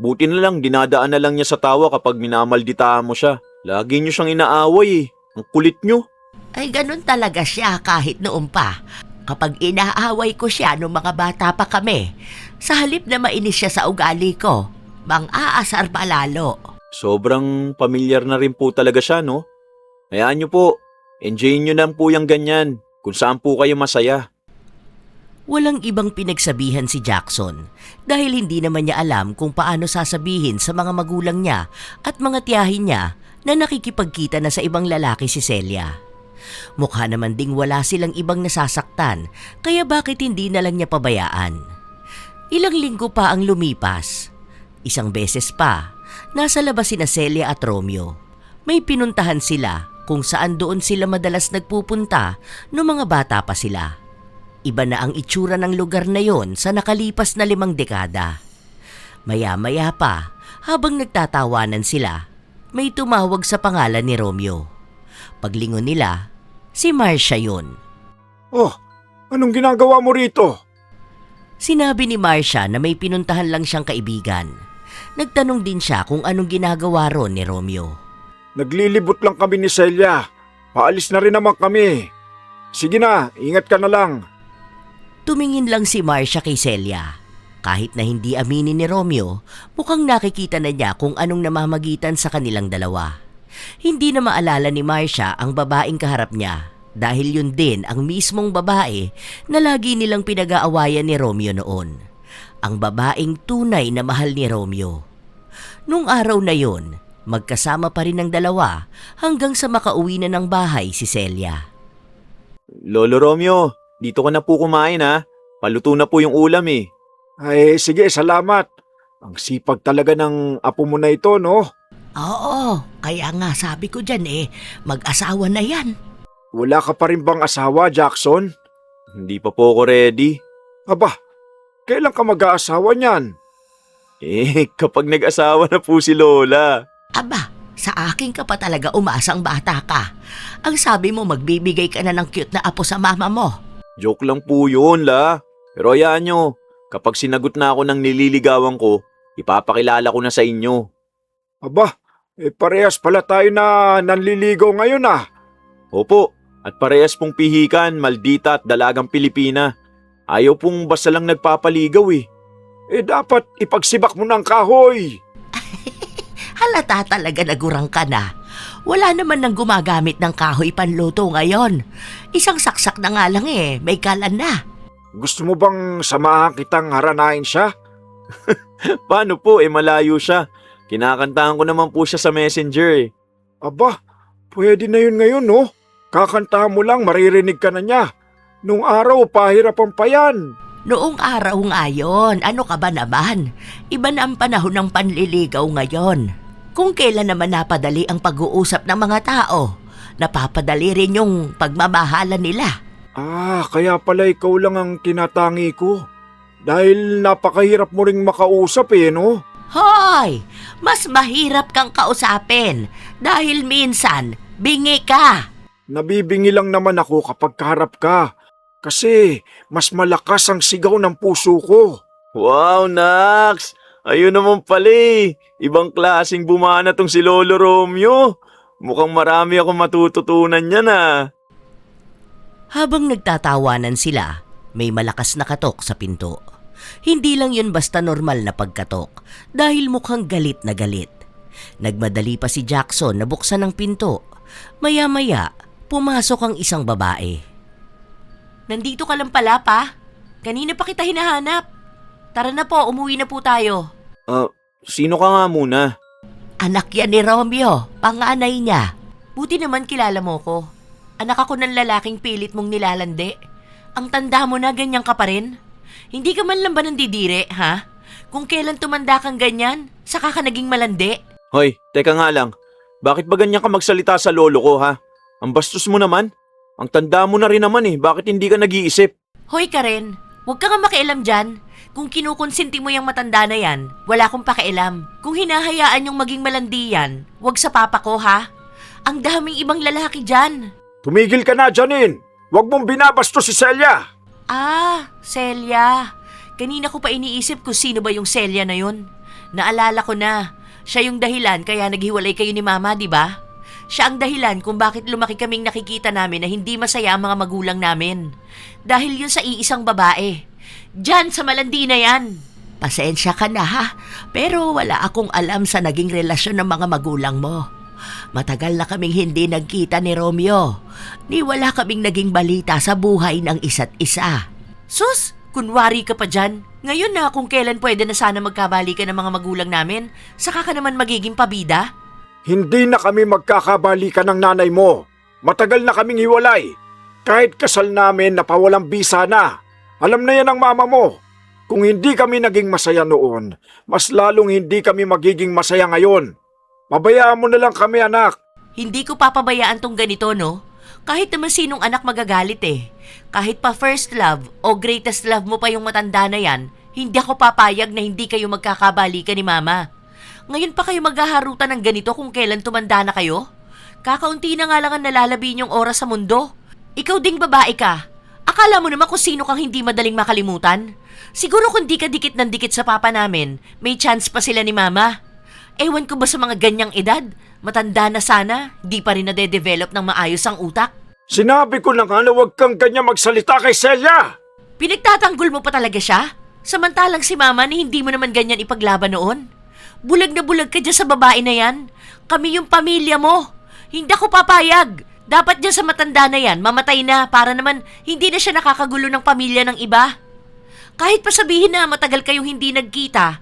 Buti na lang dinadaan na lang niya sa tawa kapag minamaldita mo siya. Lagi niyo siyang inaaway eh. Ang kulit niyo. Ay ganun talaga siya kahit noon pa. Kapag inaaway ko siya nung mga bata pa kami, sa halip na mainis siya sa ugali ko, mang-aasar pa lalo. Sobrang pamilyar na rin po talaga siya, no? Hayaan niyo po. Enjoyin niyo lang po yung ganyan. Kung saan po kayo masaya. Walang ibang pinagsabihan si Jackson dahil hindi naman niya alam kung paano sasabihin sa mga magulang niya at mga tiyahin niya na nakikipagkita na sa ibang lalaki si Celia. Mukha naman ding wala silang ibang nasasaktan kaya bakit hindi na lang niya pabayaan. Ilang linggo pa ang lumipas. Isang beses pa, nasa labas sina Celia at Romeo. May pinuntahan sila kung saan doon sila madalas nagpupunta noong mga bata pa sila. Iba na ang itsura ng lugar na yon sa nakalipas na 5 dekada. Maya-maya pa, habang nagtatawanan sila, may tumawag sa pangalan ni Romeo. Paglingon nila, si Marcia yun. Oh, anong ginagawa mo rito? Sinabi ni Marcia na may pinuntahan lang siyang kaibigan. Nagtanong din siya kung anong ginagawa ron ni Romeo. Naglilibot lang kami ni Celia. Paalis na rin naman kami. Sige na, ingat ka na lang. Tumingin lang si Marcia kay Celia. Kahit na hindi aminin ni Romeo, mukhang nakikita na niya kung anong namamagitan sa kanilang dalawa. Hindi na maalala ni Marcia ang babaeng kaharap niya dahil yun din ang mismong babae na lagi nilang pinag-aawayan ni Romeo noon. Ang babaeng tunay na mahal ni Romeo. Nung araw na yun, magkasama pa rin ang dalawa hanggang sa makauwi na ng bahay si Celia. Lolo Romeo, dito ka na po kumain ha. Paluto na po yung ulam eh. Ay, sige, salamat. Ang sipag talaga ng apo mo na ito, no? Oo, kaya nga sabi ko dyan mag-asawa na yan. Wala ka pa rin bang asawa, Jackson? Hindi pa po ako ready. Aba, kailan ka mag-aasawa niyan? Kapag nag-asawa na po si Lola. Aba, sa akin ka pa talaga umasang bata ka. Ang sabi mo magbibigay ka na ng cute na apo sa mama mo. Joke lang po yun, La. Pero hayaan nyo, kapag sinagot na ako ng nililigawan ko, ipapakilala ko na sa inyo. Aba, parehas pala tayo na nanliligaw ngayon ah. Opo, at parehas pong pihikan, Maldita at Dalagang Pilipina. Ayaw pong basta lang nagpapaligaw eh. Dapat ipagsibak mo ng kahoy. Halata talaga nagurang ka na. Wala naman nang gumagamit ng kahoy panluto ngayon. Isang saksak na nga lang may kalan na. Gusto mo bang samahan kitang haranain siya? Paano po, malayo siya. Kinakantahan ko naman po siya sa messenger eh. Aba, pwede na yun ngayon no? Kakantahan mo lang, maririnig ka na niya. Nung araw, pahirapan pa yan. Noong araw nga yun, ano ka ba naman? Iba na ang panahon ng panliligaw ngayon. Kung kailan naman napadali ang pag-uusap ng mga tao, napapadali rin yung pagmamahalan nila. Kaya pala ikaw lang ang tinatangi ko. Dahil napakahirap mo ring makausap no? Hoy! Mas mahirap kang kausapin dahil minsan bingi ka. Nabibingi lang naman ako kapag kaharap ka. Kasi mas malakas ang sigaw ng puso ko. Wow, Nax! Ayun naman pala Ibang klaseng bumana tong si Lolo Romeo. Mukhang marami akong matututunan niya na. Habang nagtatawanan sila, may malakas na katok sa pinto. Hindi lang yun basta normal na pagkatok dahil mukhang galit na galit. Nagmadali pa si Jackson na buksan ang pinto. Maya-maya, pumasok ang isang babae. Nandito ka lang pala, pa? Kanina pa kita hinahanap. Tara na po, umuwi na po tayo. Sino ka nga muna? Anak yan ni Romeo, panganay niya. Buti naman kilala mo ko. Anak ako ng lalaking pilit mong nilalandi. Ang tanda mo na, ganyan ka pa rin. Hindi ka man lang ba nandidire, ha? Kung kailan tumanda kang ganyan, saka ka naging malandi. Hoy, teka nga lang. Bakit ba ganyan ka magsalita sa lolo ko, ha? Ang bastos mo naman. Ang tanda mo na rin naman Bakit hindi ka nag-iisip? Hoy Karen, huwag ka nga makialam dyan. Kung kinukonsinti mo yung matanda na yan, wala akong pakialam. Kung hinahayaan yung maging malandi yan, huwag sa papa ko, ha? Ang daming ibang lalaki dyan. Tumigil ka na, Janine! Huwag mong binabastos si Celia! Celia. Kanina ko pa iniisip kung sino ba yung Celia na yun. Naalala ko na. Siya yung dahilan kaya naghiwalay kayo ni Mama, di ba? Siya ang dahilan kung bakit lumaki kaming nakikita namin na hindi masaya ang mga magulang namin. Dahil yun sa iisang babae. Diyan sa malandi na yan. Pasensya ka na ha, pero wala akong alam sa naging relasyon ng mga magulang mo. Matagal na kaming hindi nagkita ni Romeo. Ni wala kaming naging balita sa buhay ng isa't isa. Sus, kunwari ka pa dyan. Ngayon na kung kailan pwede na sana magkabalikan ng mga magulang namin, saka ka naman magiging pabida. Hindi na kami magkakabalikan ng nanay mo. Matagal na kaming hiwalay. Kahit kasal namin napawalang bisa na. Alam na yan ng mama mo. Kung hindi kami naging masaya noon, mas lalong hindi kami magiging masaya ngayon. Pabayaan mo na lang kami, anak. Hindi ko papabayaan tong ganito, no? Kahit naman sinong anak magagalit Kahit pa first love o greatest love mo pa yung matanda na yan, hindi ako papayag na hindi kayo magkakabalikan ni Mama. Ngayon pa kayo maghaharutan ng ganito kung kailan tumanda na kayo? Kakaunti na nga lang ang nalalabi niyong oras sa mundo. Ikaw ding babae ka. Akala mo naman kung sino kang hindi madaling makalimutan? Siguro kung di ka dikit ng dikit sa papa namin, may chance pa sila ni Mama. Ewan ko ba sa mga ganyang edad? Matanda na sana, di pa rin nade-develop ng maayos ang utak. Sinabi ko na nga na huwag kang ganyan magsalita kay Celia. Pinagtatanggol mo pa talaga siya? Samantalang si Mama ni hindi mo naman ganyan ipaglaban noon. Bulag na bulag ka dyan sa babae na yan. Kami yung pamilya mo. Hindi ako papayag. Dapat dyan sa matanda na yan, mamatay na para naman hindi na siya nakakagulo ng pamilya ng iba. Kahit pa sabihin na matagal kayong hindi nagkita,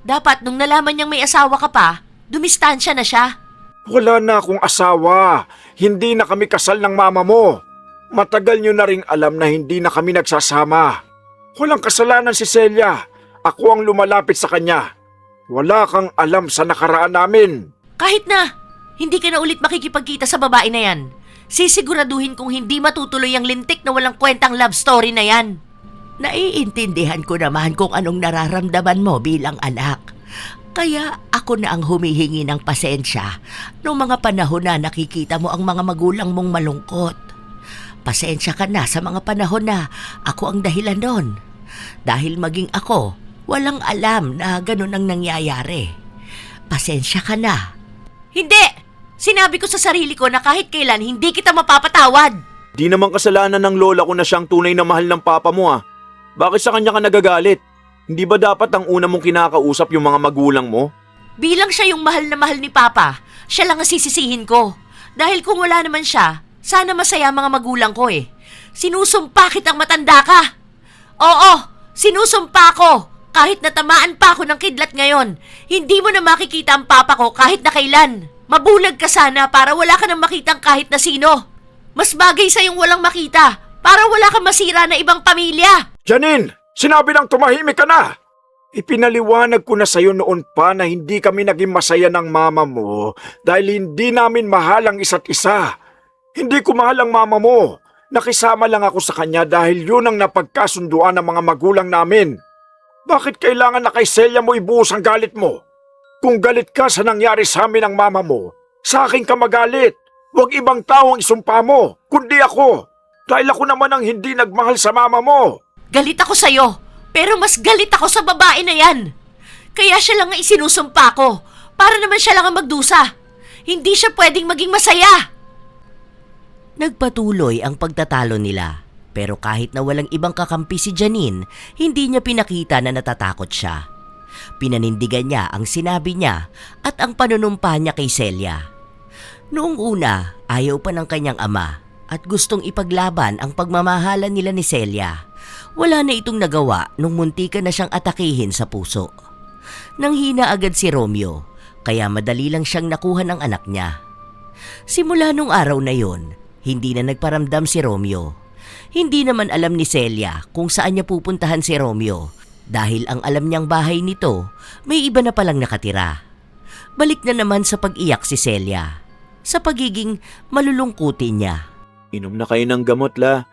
dapat nung nalaman niyang may asawa ka pa, dumistansya na siya. Wala na akong asawa. Hindi na kami kasal ng mama mo. Matagal nyo na ring alam na hindi na kami nagsasama. Walang kasalanan si Celia. Ako ang lumalapit sa kanya. Wala kang alam sa nakaraan namin. Kahit na, hindi ka na ulit makikipagkita sa babae na yan. Sisiguraduhin kong hindi matutuloy ang lintik na walang kwentang love story na yan. Naiintindihan ko naman kung anong nararamdaman mo bilang anak. Kaya ako na ang humihingi ng pasensya noong mga panahon na nakikita mo ang mga magulang mong malungkot. Pasensya ka na sa mga panahon na ako ang dahilan doon. Dahil maging ako, walang alam na ganun ang nangyayari. Pasensya ka na. Hindi! Sinabi ko sa sarili ko na kahit kailan hindi kita mapapatawad. Di naman kasalanan ng lola ko na siyang tunay na mahal ng papa mo ah. Bakit sa kanya ka nagagalit? Hindi ba dapat ang una mong kinakausap yung mga magulang mo? Bilang siya yung mahal na mahal ni Papa, siya lang ang sisisihin ko. Dahil kung wala naman siya, sana masaya ang mga magulang ko eh. Sinusumpa kitang matanda ka. Oo, sinusumpa ko. Kahit natamaan pa ako ng kidlat ngayon, hindi mo na makikita ang papa ko kahit na kailan. Mabulag ka sana para wala ka nang makitang kahit na sino. Mas bagay sa yung walang makita para wala kang masira na ibang pamilya. Janine, sinabi ng tumahimik ka na. Ipinaliwanag ko na sa'yo noon pa na hindi kami naging masaya ng mama mo dahil hindi namin mahal ang isa't isa. Hindi ko mahal ang mama mo. Nakisama lang ako sa kanya dahil yun ang napagkasunduan ng mga magulang namin. Bakit kailangan na kay Celia mo ibuhos ang galit mo? Kung galit ka sa nangyari sa amin ng mama mo, sa akin ka magalit. Huwag ibang tao ang isumpa mo, kundi ako. Dahil ako naman ang hindi nagmahal sa mama mo. Galit ako sa'yo, pero mas galit ako sa babae na yan. Kaya siya lang ang isinusumpa ko, para naman siya lang ang magdusa. Hindi siya pwedeng maging masaya. Nagpatuloy ang pagtatalo nila. Pero kahit na walang ibang kakampi si Janine, hindi niya pinakita na natatakot siya. Pinanindigan niya ang sinabi niya at ang panunumpa niya kay Celia. Noong una, ayaw pa ng kanyang ama at gustong ipaglaban ang pagmamahalan nila ni Celia. Wala na itong nagawa nung muntikan na siyang atakihin sa puso. Nanghina agad si Romeo, kaya madali lang siyang nakuha ng anak niya. Simula nung araw na yon, hindi na nagparamdam si Romeo. Hindi naman alam ni Celia kung saan niya pupuntahan si Romeo dahil ang alam niyang bahay nito may iba na palang nakatira. Balik na naman sa pag-iyak si Celia sa pagiging malulungkutin niya. Inom na kayo ng gamot la.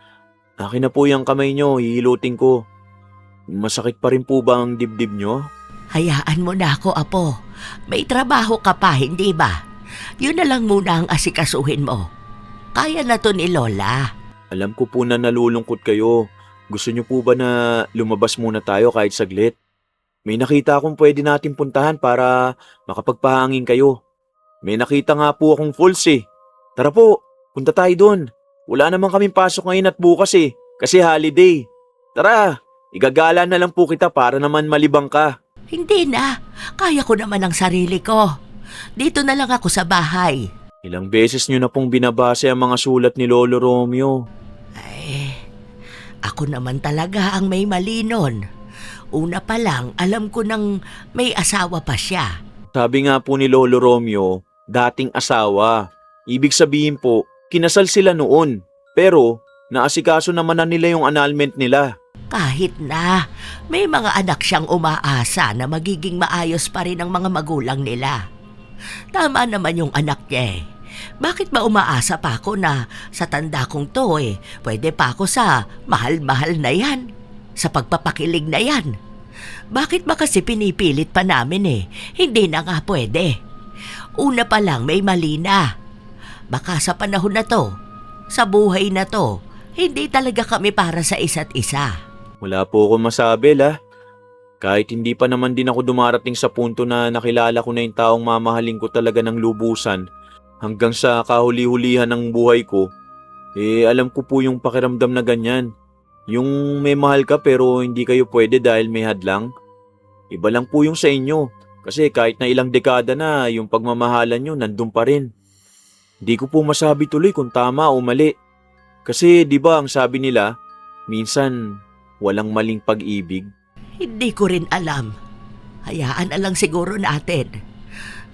Akin na po yung kamay nyo, hihilutin ko. Masakit pa rin po ba ang dibdib nyo? Hayaan mo na ako, Apo. May trabaho ka pa, hindi ba? Yun na lang muna ang asikasuhin mo. Kaya na to ni Lola. Alam ko po na nalulungkot kayo. Gusto nyo po ba na lumabas muna tayo kahit saglit? May nakita akong pwede natin puntahan para makapagpahangin kayo. May nakita nga po akong falls eh. Tara po, punta tayo doon. Wala naman kaming pasok ngayon at bukas eh, kasi holiday. Tara, igagala na lang po kita para naman malibang ka. Hindi na. Kaya ko naman ang sarili ko. Dito na lang ako sa bahay. Ilang beses nyo na pong binabase ang mga sulat ni Lolo Romeo. Ay, ako naman talaga ang may mali nun. Una pa lang, alam ko nang may asawa pa siya. Sabi nga po ni Lolo Romeo, dating asawa. Ibig sabihin po, kinasal sila noon. Pero, naasikaso naman na nila yung annulment nila. Kahit na, may mga anak siyang umaasa na magiging maayos pa rin ang mga magulang nila. Tama naman yung anak niya eh. Bakit ba umaasa pa ako na sa tanda kong to pwede pa ako sa mahal-mahal na yan? Sa pagpapakilig na yan? Bakit ba kasi pinipilit pa namin Hindi na nga pwede. Una pa lang may mali na. Baka sa panahon na to, sa buhay na to, hindi talaga kami para sa isa't isa. Wala po akong masabi la. Kahit hindi pa naman din ako dumarating sa punto na nakilala ko na yung taong mamahalin ko talaga ng lubusan hanggang sa kahuli-hulihan ng buhay ko, alam ko po yung pakiramdam na ganyan. Yung may mahal ka pero hindi kayo pwede dahil may hadlang. Iba lang po yung sa inyo kasi kahit na ilang dekada na yung pagmamahalan nyo nandun pa rin. Hindi ko po masabi tuloy kung tama o mali. Kasi di ba ang sabi nila, minsan walang maling pag-ibig. Hindi ko rin alam. Hayaan na lang siguro natin.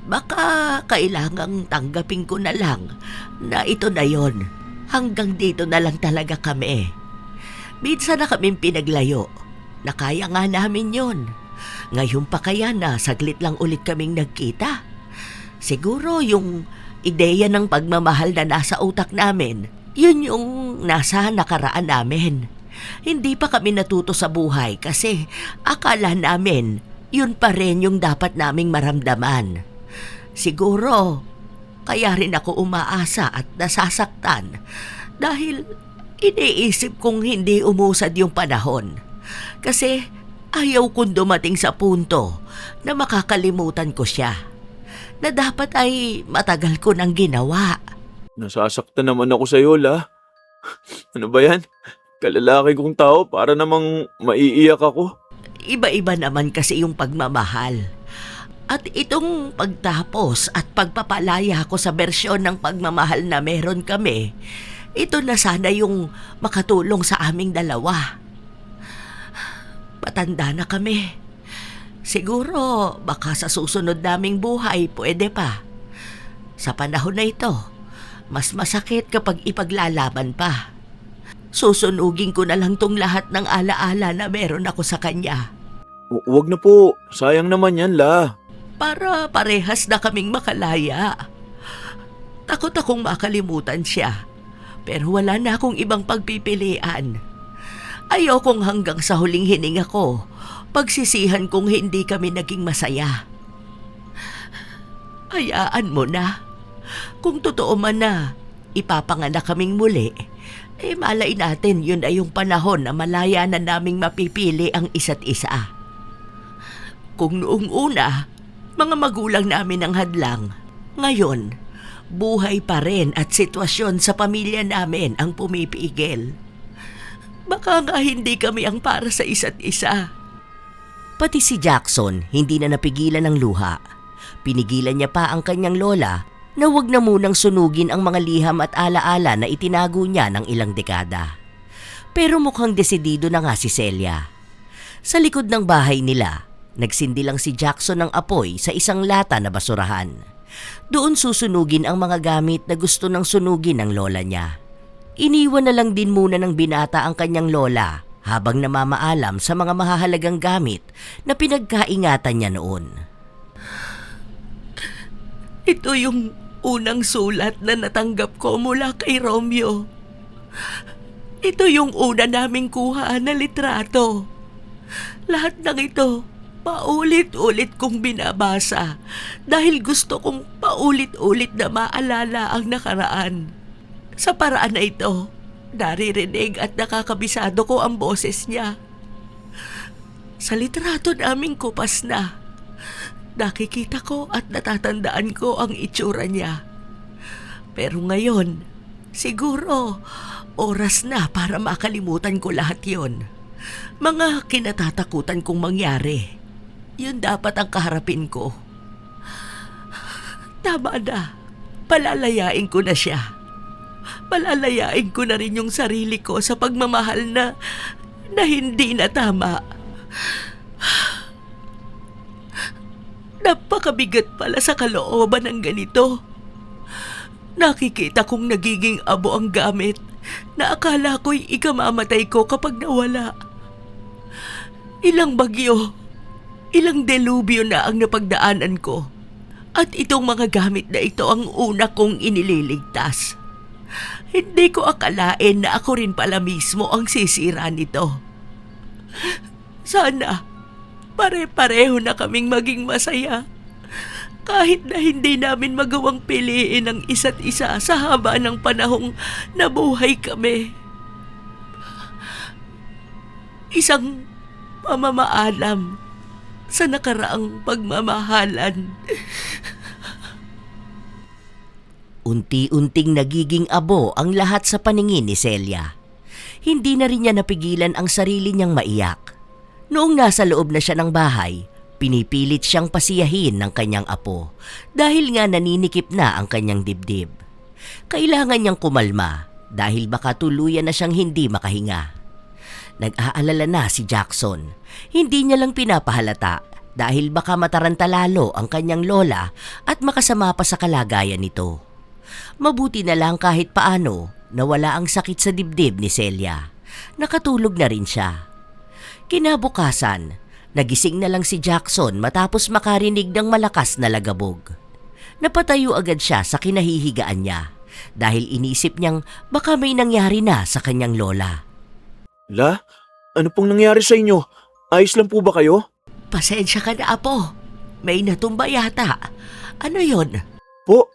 Baka kailangang tanggapin ko na lang na ito na yon. Hanggang dito na lang talaga kami. Minsan na kaming pinaglayo. Nakaya nga namin yon. Ngayon pa kaya na saglit lang ulit kaming nagkita. Siguro yung ideya ng pagmamahal na nasa utak namin, yun yung nasa nakaraan namin. Hindi pa kami natuto sa buhay kasi akala namin yun pa rin yung dapat naming maramdaman. Siguro, kaya rin ako umaasa at nasasaktan dahil iniisip kong hindi umusad yung panahon. Kasi ayaw kong dumating sa punto na makakalimutan ko siya, na dapat ay matagal ko nang ginawa. Nasasaktan naman ako sa'yo, La. Ano ba yan? Kalalaki kong tao para namang maiiyak ako. Iba-iba naman kasi yung pagmamahal. At itong pagtapos at pagpapalaya ko sa bersyon ng pagmamahal na meron kami, ito na sana yung makatulong sa aming dalawa. Patanda na kami. Siguro baka sa susunod naming buhay pwede pa. Sa panahon na ito, mas masakit kapag ipaglalaban pa. Susunugin ko na lang tong lahat ng alaala na meron ako sa kanya. Huwag na po. Sayang naman yan, La. Para parehas na kaming makalaya. Takot akong makalimutan siya. Pero wala na akong ibang pagpipilian. Ayokong hanggang sa huling hininga ko, pagsisihan kong hindi kami naging masaya. Hayaan mo na. Kung totoo man na ipapanganak kaming muli, malay natin yun ay yung panahon na malaya na naming mapipili ang isa't isa. Kung noong una, mga magulang namin ang hadlang, ngayon, buhay pa rin at sitwasyon sa pamilya namin ang pumipigil. Baka nga hindi kami ang para sa isa't isa. Pati si Jackson hindi na napigilan ng luha. Pinigilan niya pa ang kanyang lola na huwag na munang sunugin ang mga liham at alaala na itinago niya ng ilang dekada. Pero mukhang desidido na nga si Celia. Sa likod ng bahay nila, nagsindi lang si Jackson ng apoy sa isang lata na basurahan. Doon susunugin ang mga gamit na gusto ng sunugin ng lola niya. Iniwan na lang din muna ng binata ang kanyang lola habang namamaalam sa mga mahahalagang gamit na pinagkaingatan niya noon. Ito yung unang sulat na natanggap ko mula kay Romeo. Ito yung una naming kuha na litrato. Lahat ng ito, paulit-ulit kong binabasa dahil gusto kong paulit-ulit na maalala ang nakaraan. Sa paraan na ito, naririnig at nakakabisado ko ang boses niya. Sa litrato naming kupas na, nakikita ko at natatandaan ko ang itsura niya. Pero ngayon, siguro oras na para makalimutan ko lahat yon. Mga kinatatakutan kong mangyari. Yun dapat ang kaharapin ko. Tama na. Palalayain ko na siya. Palalayain ko na rin yung sarili ko sa pagmamahal na hindi na tama. Napakabigat pala sa kalooban ng ganito. Nakikita kong nagiging abo ang gamit na akala ko'y ikamamatay ko kapag nawala. Ilang bagyo, ilang delubyo na ang napagdaanan ko. At itong mga gamit na ito ang una kong inililigtas. Hindi ko akalain na ako rin pala mismo ang sisira nito. Sana, pare-pareho na kaming maging masaya. Kahit na hindi namin magawang piliin ang isa't isa sa haba ng panahong nabuhay kami. Isang pamamaalam sa nakaraang pagmamahalan. Unti-unting nagiging abo ang lahat sa paningin ni Celia. Hindi na rin niya napigilan ang sarili niyang maiyak. Noong nasa loob na siya ng bahay, pinipilit siyang pasiyahin ng kanyang apo dahil nga naninikip na ang kanyang dibdib. Kailangan niyang kumalma dahil baka tuluyan na siyang hindi makahinga. Nag-aalala na si Jackson. Hindi niya lang pinapahalata dahil baka mataranta lalo ang kanyang lola at makasama pa sa kalagayan nito. Mabuti na lang kahit paano nawala ang sakit sa dibdib ni Celia. Nakatulog na rin siya. Kinabukasan, nagising na lang si Jackson matapos makarinig ng malakas na lagabog. Napatayo agad siya sa kinahihigaan niya dahil inisip niyang baka may nangyari na sa kanyang lola. La, ano pong nangyari sa inyo? Ayos lang po ba kayo? Pasensya ka na, Apo. May natumba yata. Ano yon? Po,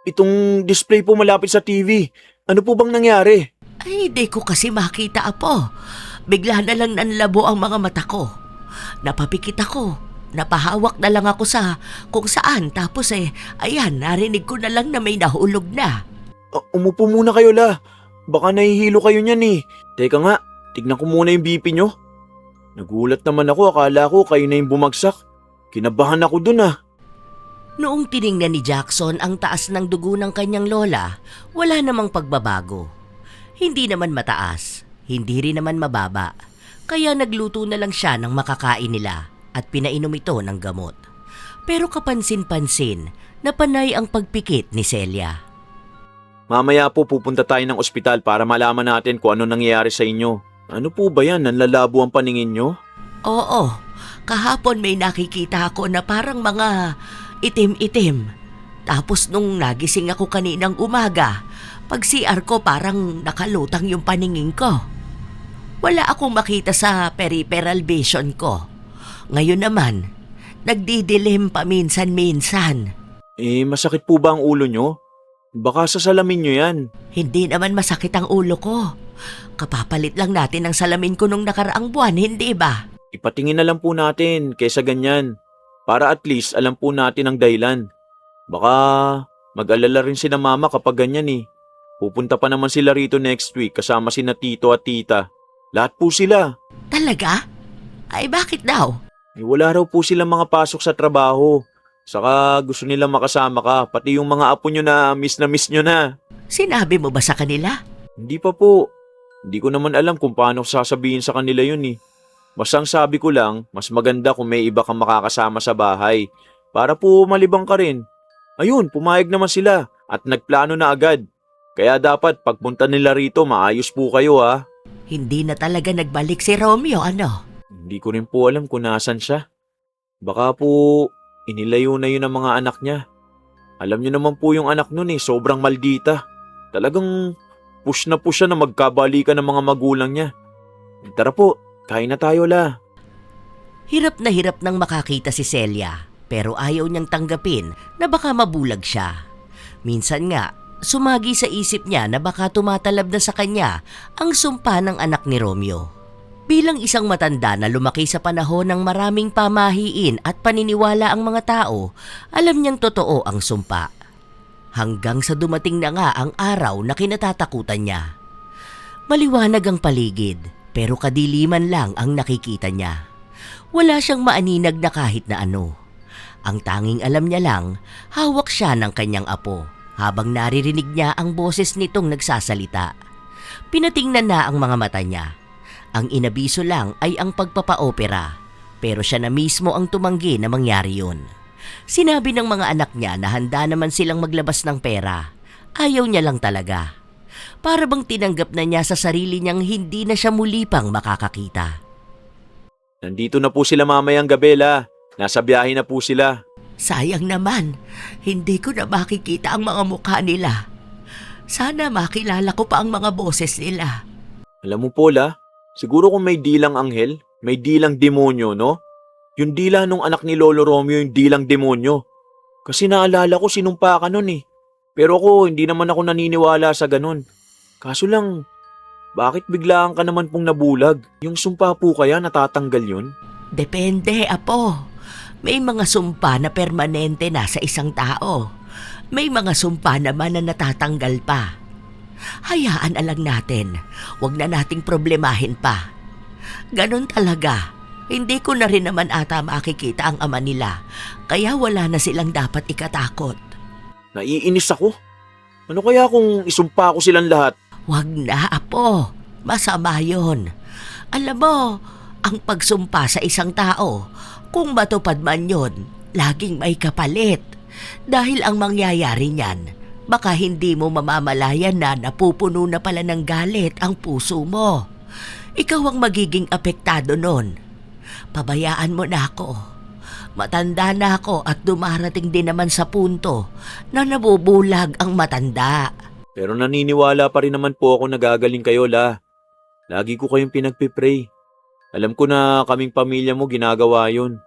itong display po malapit sa TV. Ano po bang nangyari? Ay, di ko kasi makita, Apo. Bigla na lang nanlabo ang mga mata ko. Napapikit ako. Napahawak na lang ako sa kung saan. Tapos ayan, narinig ko na lang na may nahulog na. Umupo muna kayo, La. Baka nahihilo kayo niyan eh. Teka nga, tignan ko muna yung BP nyo. Nagulat naman ako, akala ko kayo na yung bumagsak. Kinabahan ako dun ah. Noong tiningnan ni Jackson ang taas ng dugo ng kanyang lola, wala namang pagbabago. Hindi naman mataas, hindi rin naman mababa. Kaya nagluto na lang siya ng makakain nila at pinainom ito ng gamot. Pero kapansin-pansin na panay ang pagpikit ni Celia. Mamaya po pupunta tayo ng ospital para malaman natin kung ano nangyayari sa inyo. Ano po ba yan? Nanlalabo ang paningin nyo? Oo, kahapon may nakikita ako na parang mga itim-itim. Tapos nung nagising ako kaninang umaga, pag CR ko parang nakalutang yung paningin ko. Wala akong makita sa peripheral vision ko. Ngayon naman, nagdidilim paminsan-minsan. Masakit po ba ang ulo nyo? Baka sa salamin nyo yan. Hindi naman masakit ang ulo ko. Kapapalit lang natin ang salamin ko nung nakaraang buwan, hindi ba? Ipatingin na lang po natin kaysa ganyan. Para at least alam po natin ang dahilan. Baka mag-alala rin si na mama kapag ganyan eh. Pupunta pa naman sila rito next week kasama sina tito at tita. Lahat po sila. Talaga? Ay bakit daw? Wala raw po silang mga pasok sa trabaho. Saka gusto nila makasama ka. Pati yung mga apo nyo na miss nyo na. Sinabi mo ba sa kanila? Hindi pa po. Hindi ko naman alam kung paano sasabihin sa kanila yun eh. Basta ang sabi ko lang, mas maganda kung may iba kang makakasama sa bahay. Para po malibang ka rin. Ayun, pumayag naman sila at nagplano na agad. Kaya dapat pagpunta nila rito, maayos po kayo ha. Hindi na talaga nagbalik si Romeo, ano? Hindi ko rin po alam kung nasan siya. Baka po inilayo na yun ang mga anak niya. Alam niyo naman po yung anak nun eh, sobrang maldita. Talagang push na siya na magkabalikan ng mga magulang niya. Tara po, kain na tayo la. Hirap na hirap nang makakita si Celia, pero ayaw niyang tanggapin na baka mabulag siya. Minsan nga, sumagi sa isip niya na baka tumatalab na sa kanya ang sumpa ng anak ni Romeo. Bilang isang matanda na lumaki sa panahon ng maraming pamahiin at paniniwala ang mga tao, alam niyang totoo ang sumpa. Hanggang sa dumating na nga ang araw na kinatatakutan niya. Maliwanag ang paligid, pero kadiliman lang ang nakikita niya. Wala siyang maaninag na kahit na ano. Ang tanging alam niya lang, hawak siya ng kanyang apo habang naririnig niya ang boses nitong nagsasalita. Pinatingnan na ang mga mata niya. Ang inabiso lang ay ang pagpapaopera, pero siya na mismo ang tumanggi na mangyari yun. Sinabi ng mga anak niya na handa naman silang maglabas ng pera. Ayaw niya lang talaga. Para bang tinanggap na niya sa sarili niyang hindi na siya muli pang makakakita. Nandito na po sila mamayang gabi la. Nasa biyahe na po sila. Sayang naman, hindi ko na makikita ang mga mukha nila. Sana makilala ko pa ang mga boses nila. Alam mo po la, siguro kung may dilang anghel, may dilang demonyo, no? Yung dila nung anak ni Lolo Romeo yung dilang demonyo. Kasi naalala ko sinumpa ka nun eh. Pero ako, hindi naman ako naniniwala sa ganun. Kaso lang, bakit biglaan ka naman pong nabulag? Yung sumpa po kaya natatanggal yun? Depende, Apo. May mga sumpa na permanente na sa isang tao. May mga sumpa naman na natatanggal pa. Hayaan na lang natin. Huwag na nating problemahin pa. Ganon talaga. Hindi ko na rin naman ata makikita ang ama nila. Kaya wala na silang dapat ikatakot. Naiinis ako. Ano kaya kung isumpa ko silang lahat? Huwag na, Apo. Masama yun. Alam mo, ang pagsumpa sa isang tao, kung matupad man yun, laging may kapalit. Dahil ang mangyayari niyan, baka hindi mo mamamalayan na napupuno na pala ng galit ang puso mo. Ikaw ang magiging apektado nun. Pabayaan mo na ako. Matanda na ako at dumarating din naman sa punto na nabubulag ang matanda. Pero naniniwala pa rin naman po ako na gagaling kayo, La. Lagi ko kayong pinagpipray. Alam ko na kaming pamilya mo ginagawa yon.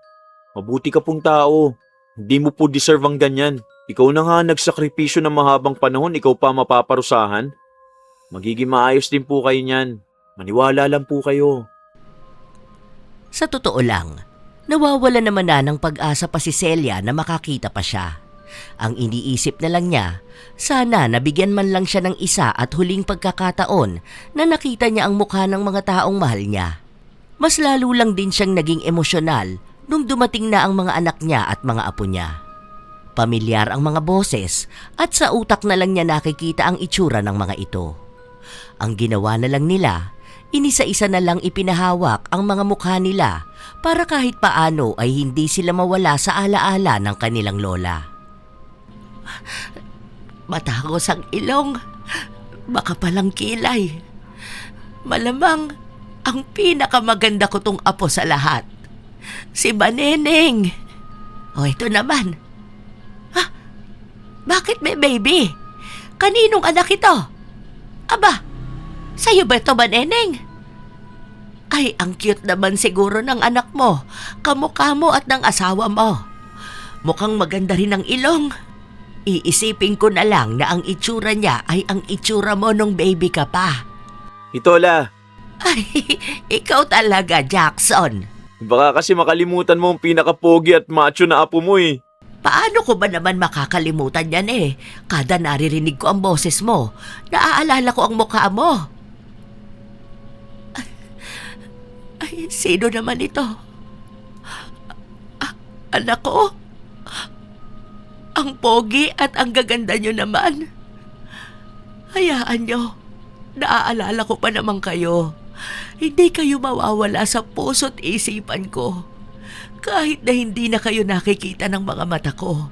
Mabuti ka pong tao. Hindi mo po deserve ang ganyan. Ikaw na nga nagsakripisyo ng mahabang panahon, ikaw pa mapaparusahan. Magiging maayos din po kayo niyan. Maniwala lang po kayo. Sa totoo lang, nawawala naman na ng pag-asa pa si Celia na makakita pa siya. Ang iniisip na lang niya, sana nabigyan man lang siya ng isa at huling pagkakataon na nakita niya ang mukha ng mga taong mahal niya. Mas lalo lang din siyang naging emosyonal nung dumating na ang mga anak niya at mga apo niya. Pamilyar ang mga boses at sa utak na lang niya nakikita ang itsura ng mga ito. Ang ginawa na lang nila, inisa-isa na lang ipinahawak ang mga mukha nila para kahit paano ay hindi sila mawala sa alaala ng kanilang lola. Matagos ang ilong, baka palang kilay. Malamang ang pinakamaganda ko tong apo sa lahat. Si Baneneng. O ito naman. Bakit may baby? Kaninong anak ito? Aba, sa'yo ba ito, Baneneng? Ay, ang cute naman siguro ng anak mo, kamukha mo at ng asawa mo. Mukhang maganda rin ang ilong. Iisipin ko na lang na ang itsura niya ay ang itsura mo nung baby ka pa. Ito, La. Ay, ikaw talaga, Jackson. Baka kasi makalimutan mo ang pinaka-pogi at macho na apo mo eh. Paano ko ba naman makakalimutan yan eh? Kada naririnig ko ang boses mo, naaalala ko ang mukha mo. Ay, sino naman ito? Anak ko? Ang pogi at ang gaganda nyo naman. Hayaan nyo, naaalala ko pa naman kayo. Hindi kayo mawawala sa puso't isipan ko. Kahit na hindi na kayo nakikita ng mga mata ko.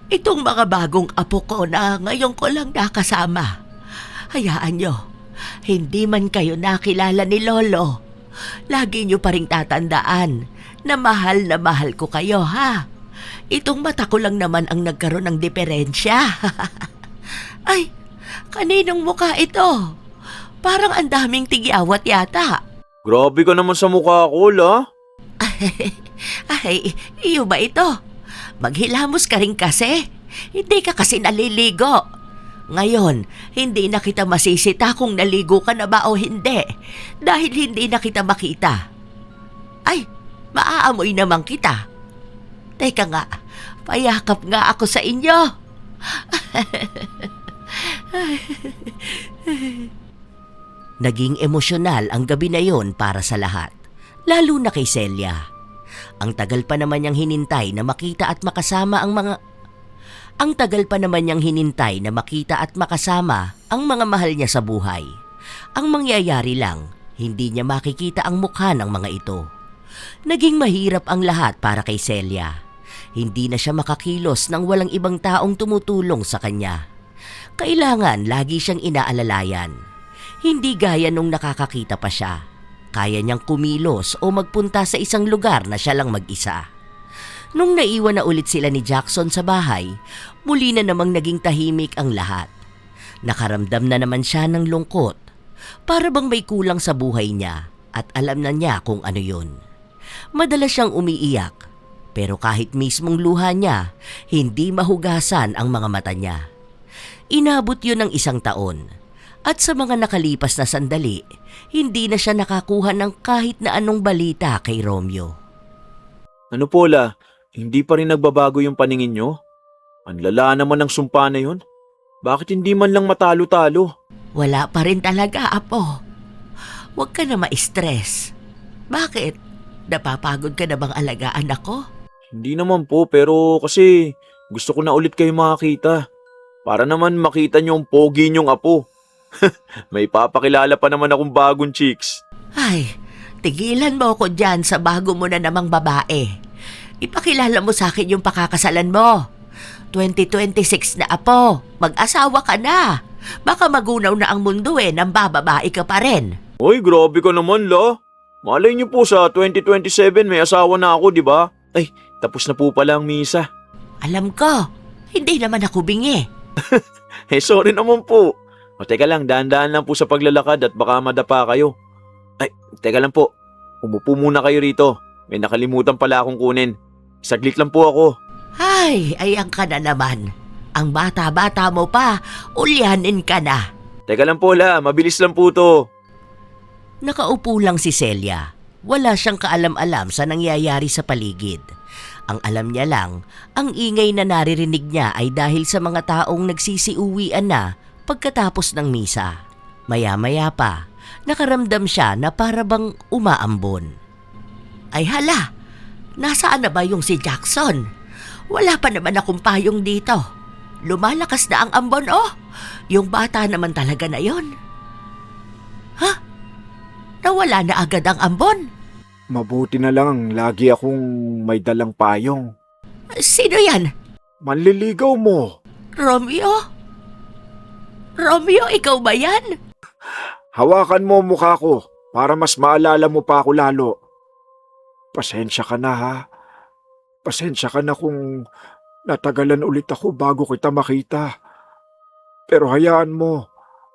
Itong mga bagong apo ko na ngayon ko lang nakasama. Hayaan nyo, hindi man kayo nakilala ni Lolo, lagi nyo pa rin tatandaan na mahal ko kayo, ha? Itong mata ko lang naman ang nagkaroon ng diferensya. Ay, kaninong mukha ito? Parang ang daming tigyawat yata. Grabe ka naman sa mukha ko, La. Ay, iyo ba ito? Maghilamos ka rin kasi. Hindi ka kasi naliligo. Ngayon, hindi na kita masisita kung naligo ka na ba o hindi. Dahil hindi na kita makita. Ay, maaamoy naman kita. Teka nga, payakap nga ako sa inyo. Naging emosyonal ang gabi na yon para sa lahat, lalo na kay Celia. Ang tagal pa naman niyang hinintay na makita at makasama ang mga mahal niya sa buhay. Ang mangyayari lang, hindi niya makikita ang mukha ng mga ito. Naging mahirap ang lahat para kay Celia. Hindi na siya makakilos nang walang ibang taong tumutulong sa kanya. Kailangan lagi siyang inaalalayan. Hindi gaya nung nakakakita pa siya. Kaya niyang kumilos o magpunta sa isang lugar na siya lang mag-isa. Nung naiwan na ulit sila ni Jackson sa bahay, muli na namang naging tahimik ang lahat. Nakaramdam na naman siya ng lungkot. Para bang may kulang sa buhay niya at alam na niya kung ano yun. Madalas siyang umiiyak, pero kahit mismong luha niya, hindi mahugasan ang mga mata niya. Inabot yun ng 1 taon. At sa mga nakalipas na sandali, hindi na siya nakakuha ng kahit na anong balita kay Romeo. Ano po, La? Hindi pa rin nagbabago yung paningin nyo? Ang lala naman ng sumpa na yun. Bakit hindi man lang matalo-talo? Wala pa rin talaga, Apo. Huwag ka na ma-stress. Bakit? Napapagod ka na bang alagaan ako? Hindi naman po, pero kasi gusto ko na ulit kayo makakita. Para naman makita nyo ang pogi nyong apo. May papakilala pa naman akong bagong chicks. Ay, tigilan mo ako dyan sa bago mo na namang babae. Ipakilala mo sa akin yung pakakasalan mo. 2026 na apo, mag-asawa ka na. Baka magunaw na ang mundo nang bababae ka pa rin. Uy, grabe ka naman, la. Malay niyo po sa 2027 may asawa na ako, di ba? Ay, tapos na po pala ang misa. Alam ko, hindi naman ako bingi. Sorry naman po. O teka lang, dahan-dahan lang po sa paglalakad at baka madapa kayo. Ay, teka lang po. Umupo muna kayo rito. May nakalimutan pala akong kunin. Saglit lang po ako. Ay, ayan ka na naman. Ang bata-bata mo pa, ulyanin ka na. Teka lang po, la. Mabilis lang po to. Nakaupo lang si Celia. Wala siyang kaalam-alam sa nangyayari sa paligid. Ang alam niya lang, ang ingay na naririnig niya ay dahil sa mga taong nagsisiuwian na pagkatapos ng misa. Maya-maya pa, nakaramdam siya na parabang umaambon. Ay hala, nasaan na ba yung si Jackson? Wala pa naman akong payong dito. Lumalakas na ang ambon, oh. Yung bata naman talaga na yon. Ha? Nawala na agad ang ambon? Mabuti na lang lagi akong may dalang payong. Sino yan? Manliligaw mo. Romeo? Romeo, ikaw ba yan? Hawakan mo mukha ko para mas maalala mo pa ako lalo. Pasensya ka na ha. Pasensya ka na kung natagalan ulit ako bago kita makita. Pero hayaan mo,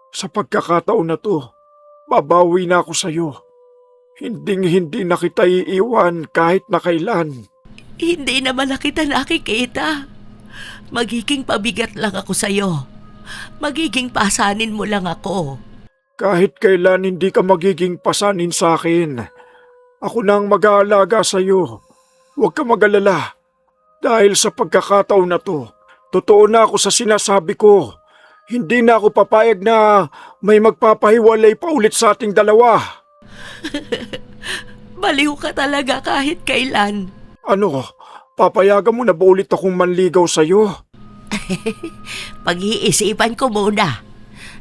sa pagkakataon na to, babawi na ako sa'yo. Hinding-hindi na kita iiwan kahit na kailan. Hindi naman na kita nakikita. Magiging pabigat lang ako sa'yo. Magiging pasanin mo lang ako. Kahit kailan hindi ka magiging pasanin sa akin. Ako na ang mag-aalaga sa'yo. Huwag ka mag-alala. Dahil sa pagkakataon na to, totoo na ako sa sinasabi ko. Hindi na ako papayag na may magpapahiwalay pa ulit sa ating dalawa. Baliw ka talaga kahit kailan. Ano, papayagan mo na ba ulit akong manligaw sa'yo? Pag-iisipan ko muna.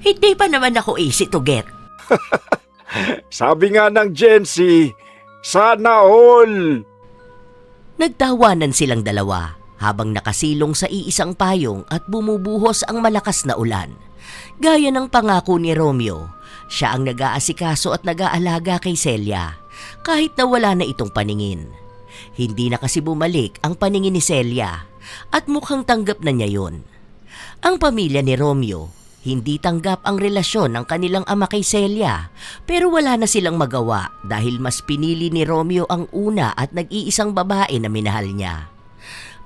Hindi pa naman ako easy to get. Sabi nga ng Gen Z, sana all! Nagtawanan silang dalawa habang nakasilong sa iisang payong at bumubuhos ang malakas na ulan. Gaya ng pangako ni Romeo, siya ang nag-aasikaso at nag-aalaga kay Celia kahit na wala na itong paningin. Hindi na kasi bumalik ang paningin ni Celia at mukhang tanggap na niya yun. Ang pamilya ni Romeo, hindi tanggap ang relasyon ng kanilang ama kay Celia pero wala na silang magawa dahil mas pinili ni Romeo ang una at nag-iisang babae na minahal niya.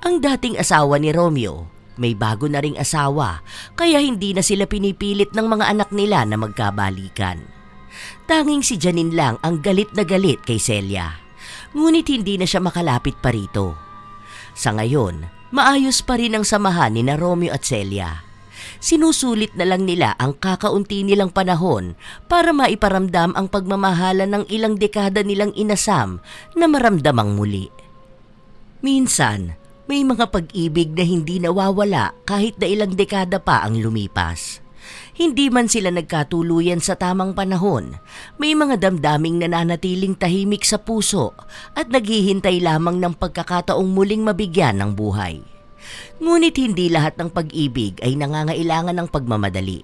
Ang dating asawa ni Romeo, may bago na ring asawa kaya hindi na sila pinipilit ng mga anak nila na magkabalikan. Tanging si Janine lang ang galit na galit kay Celia, ngunit hindi na siya makalapit pa rito. Sa ngayon, maayos pa rin ang samahan ni na Romeo at Celia. Sinusulit na lang nila ang kakaunti nilang panahon para maiparamdam ang pagmamahalan ng ilang dekada nilang inasam na maramdamang muli. Minsan, may mga pag-ibig na hindi nawawala kahit na ilang dekada pa ang lumipas. Hindi man sila nagkatuluyan sa tamang panahon, may mga damdaming nananatiling tahimik sa puso at naghihintay lamang ng pagkakataong muling mabigyan ng buhay. Ngunit hindi lahat ng pag-ibig ay nangangailangan ng pagmamadali.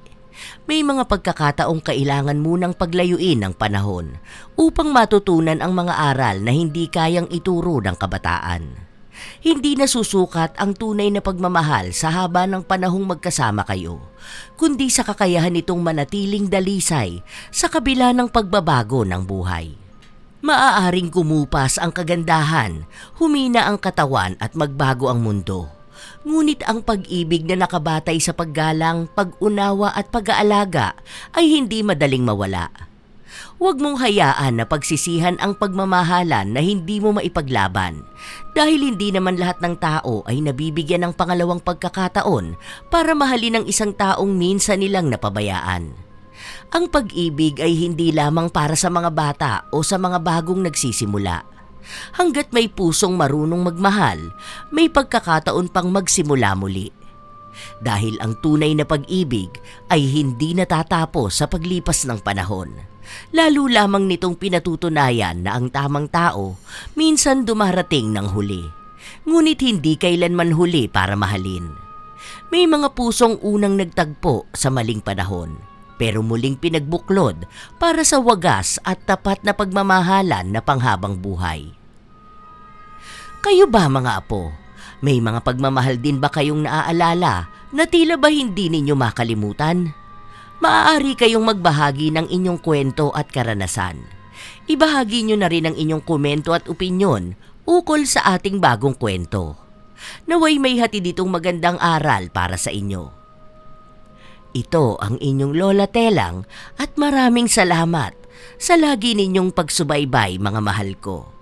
May mga pagkakataong kailangan munang paglayuin ng panahon upang matutunan ang mga aral na hindi kayang ituro ng kabataan. Hindi nasusukat ang tunay na pagmamahal sa haba ng panahong magkasama kayo, kundi sa kakayahan nitong manatiling dalisay sa kabila ng pagbabago ng buhay. Maaaring kumupas ang kagandahan, humina ang katawan at magbago ang mundo. Ngunit ang pag-ibig na nakabatay sa paggalang, pag-unawa at pag-aalaga ay hindi madaling mawala. Huwag mong hayaan na pagsisihan ang pagmamahalan na hindi mo maipaglaban dahil hindi naman lahat ng tao ay nabibigyan ng pangalawang pagkakataon para mahalin ang isang taong minsan nilang napabayaan. Ang pag-ibig ay hindi lamang para sa mga bata o sa mga bagong nagsisimula. Hanggat may pusong marunong magmahal, may pagkakataon pang magsimula muli. Dahil ang tunay na pag-ibig ay hindi natatapos sa paglipas ng panahon. Lalo lamang nitong pinatutunayan na ang tamang tao minsan dumarating ng huli. Ngunit hindi kailanman huli para mahalin. May mga pusong unang nagtagpo sa maling panahon, pero muling pinagbuklod para sa wagas at tapat na pagmamahalan na panghabang buhay. Kayo ba mga apo? May mga pagmamahal din ba kayong naaalala na tila ba hindi ninyo makalimutan? Maaari kayong magbahagi ng inyong kwento at karanasan. Ibahagi nyo na rin ang inyong komento at opinyon ukol sa ating bagong kwento. Naway may hatid itong magandang aral para sa inyo. Ito ang inyong Lola Telang at maraming salamat sa lagi ninyong pagsubaybay mga mahal ko.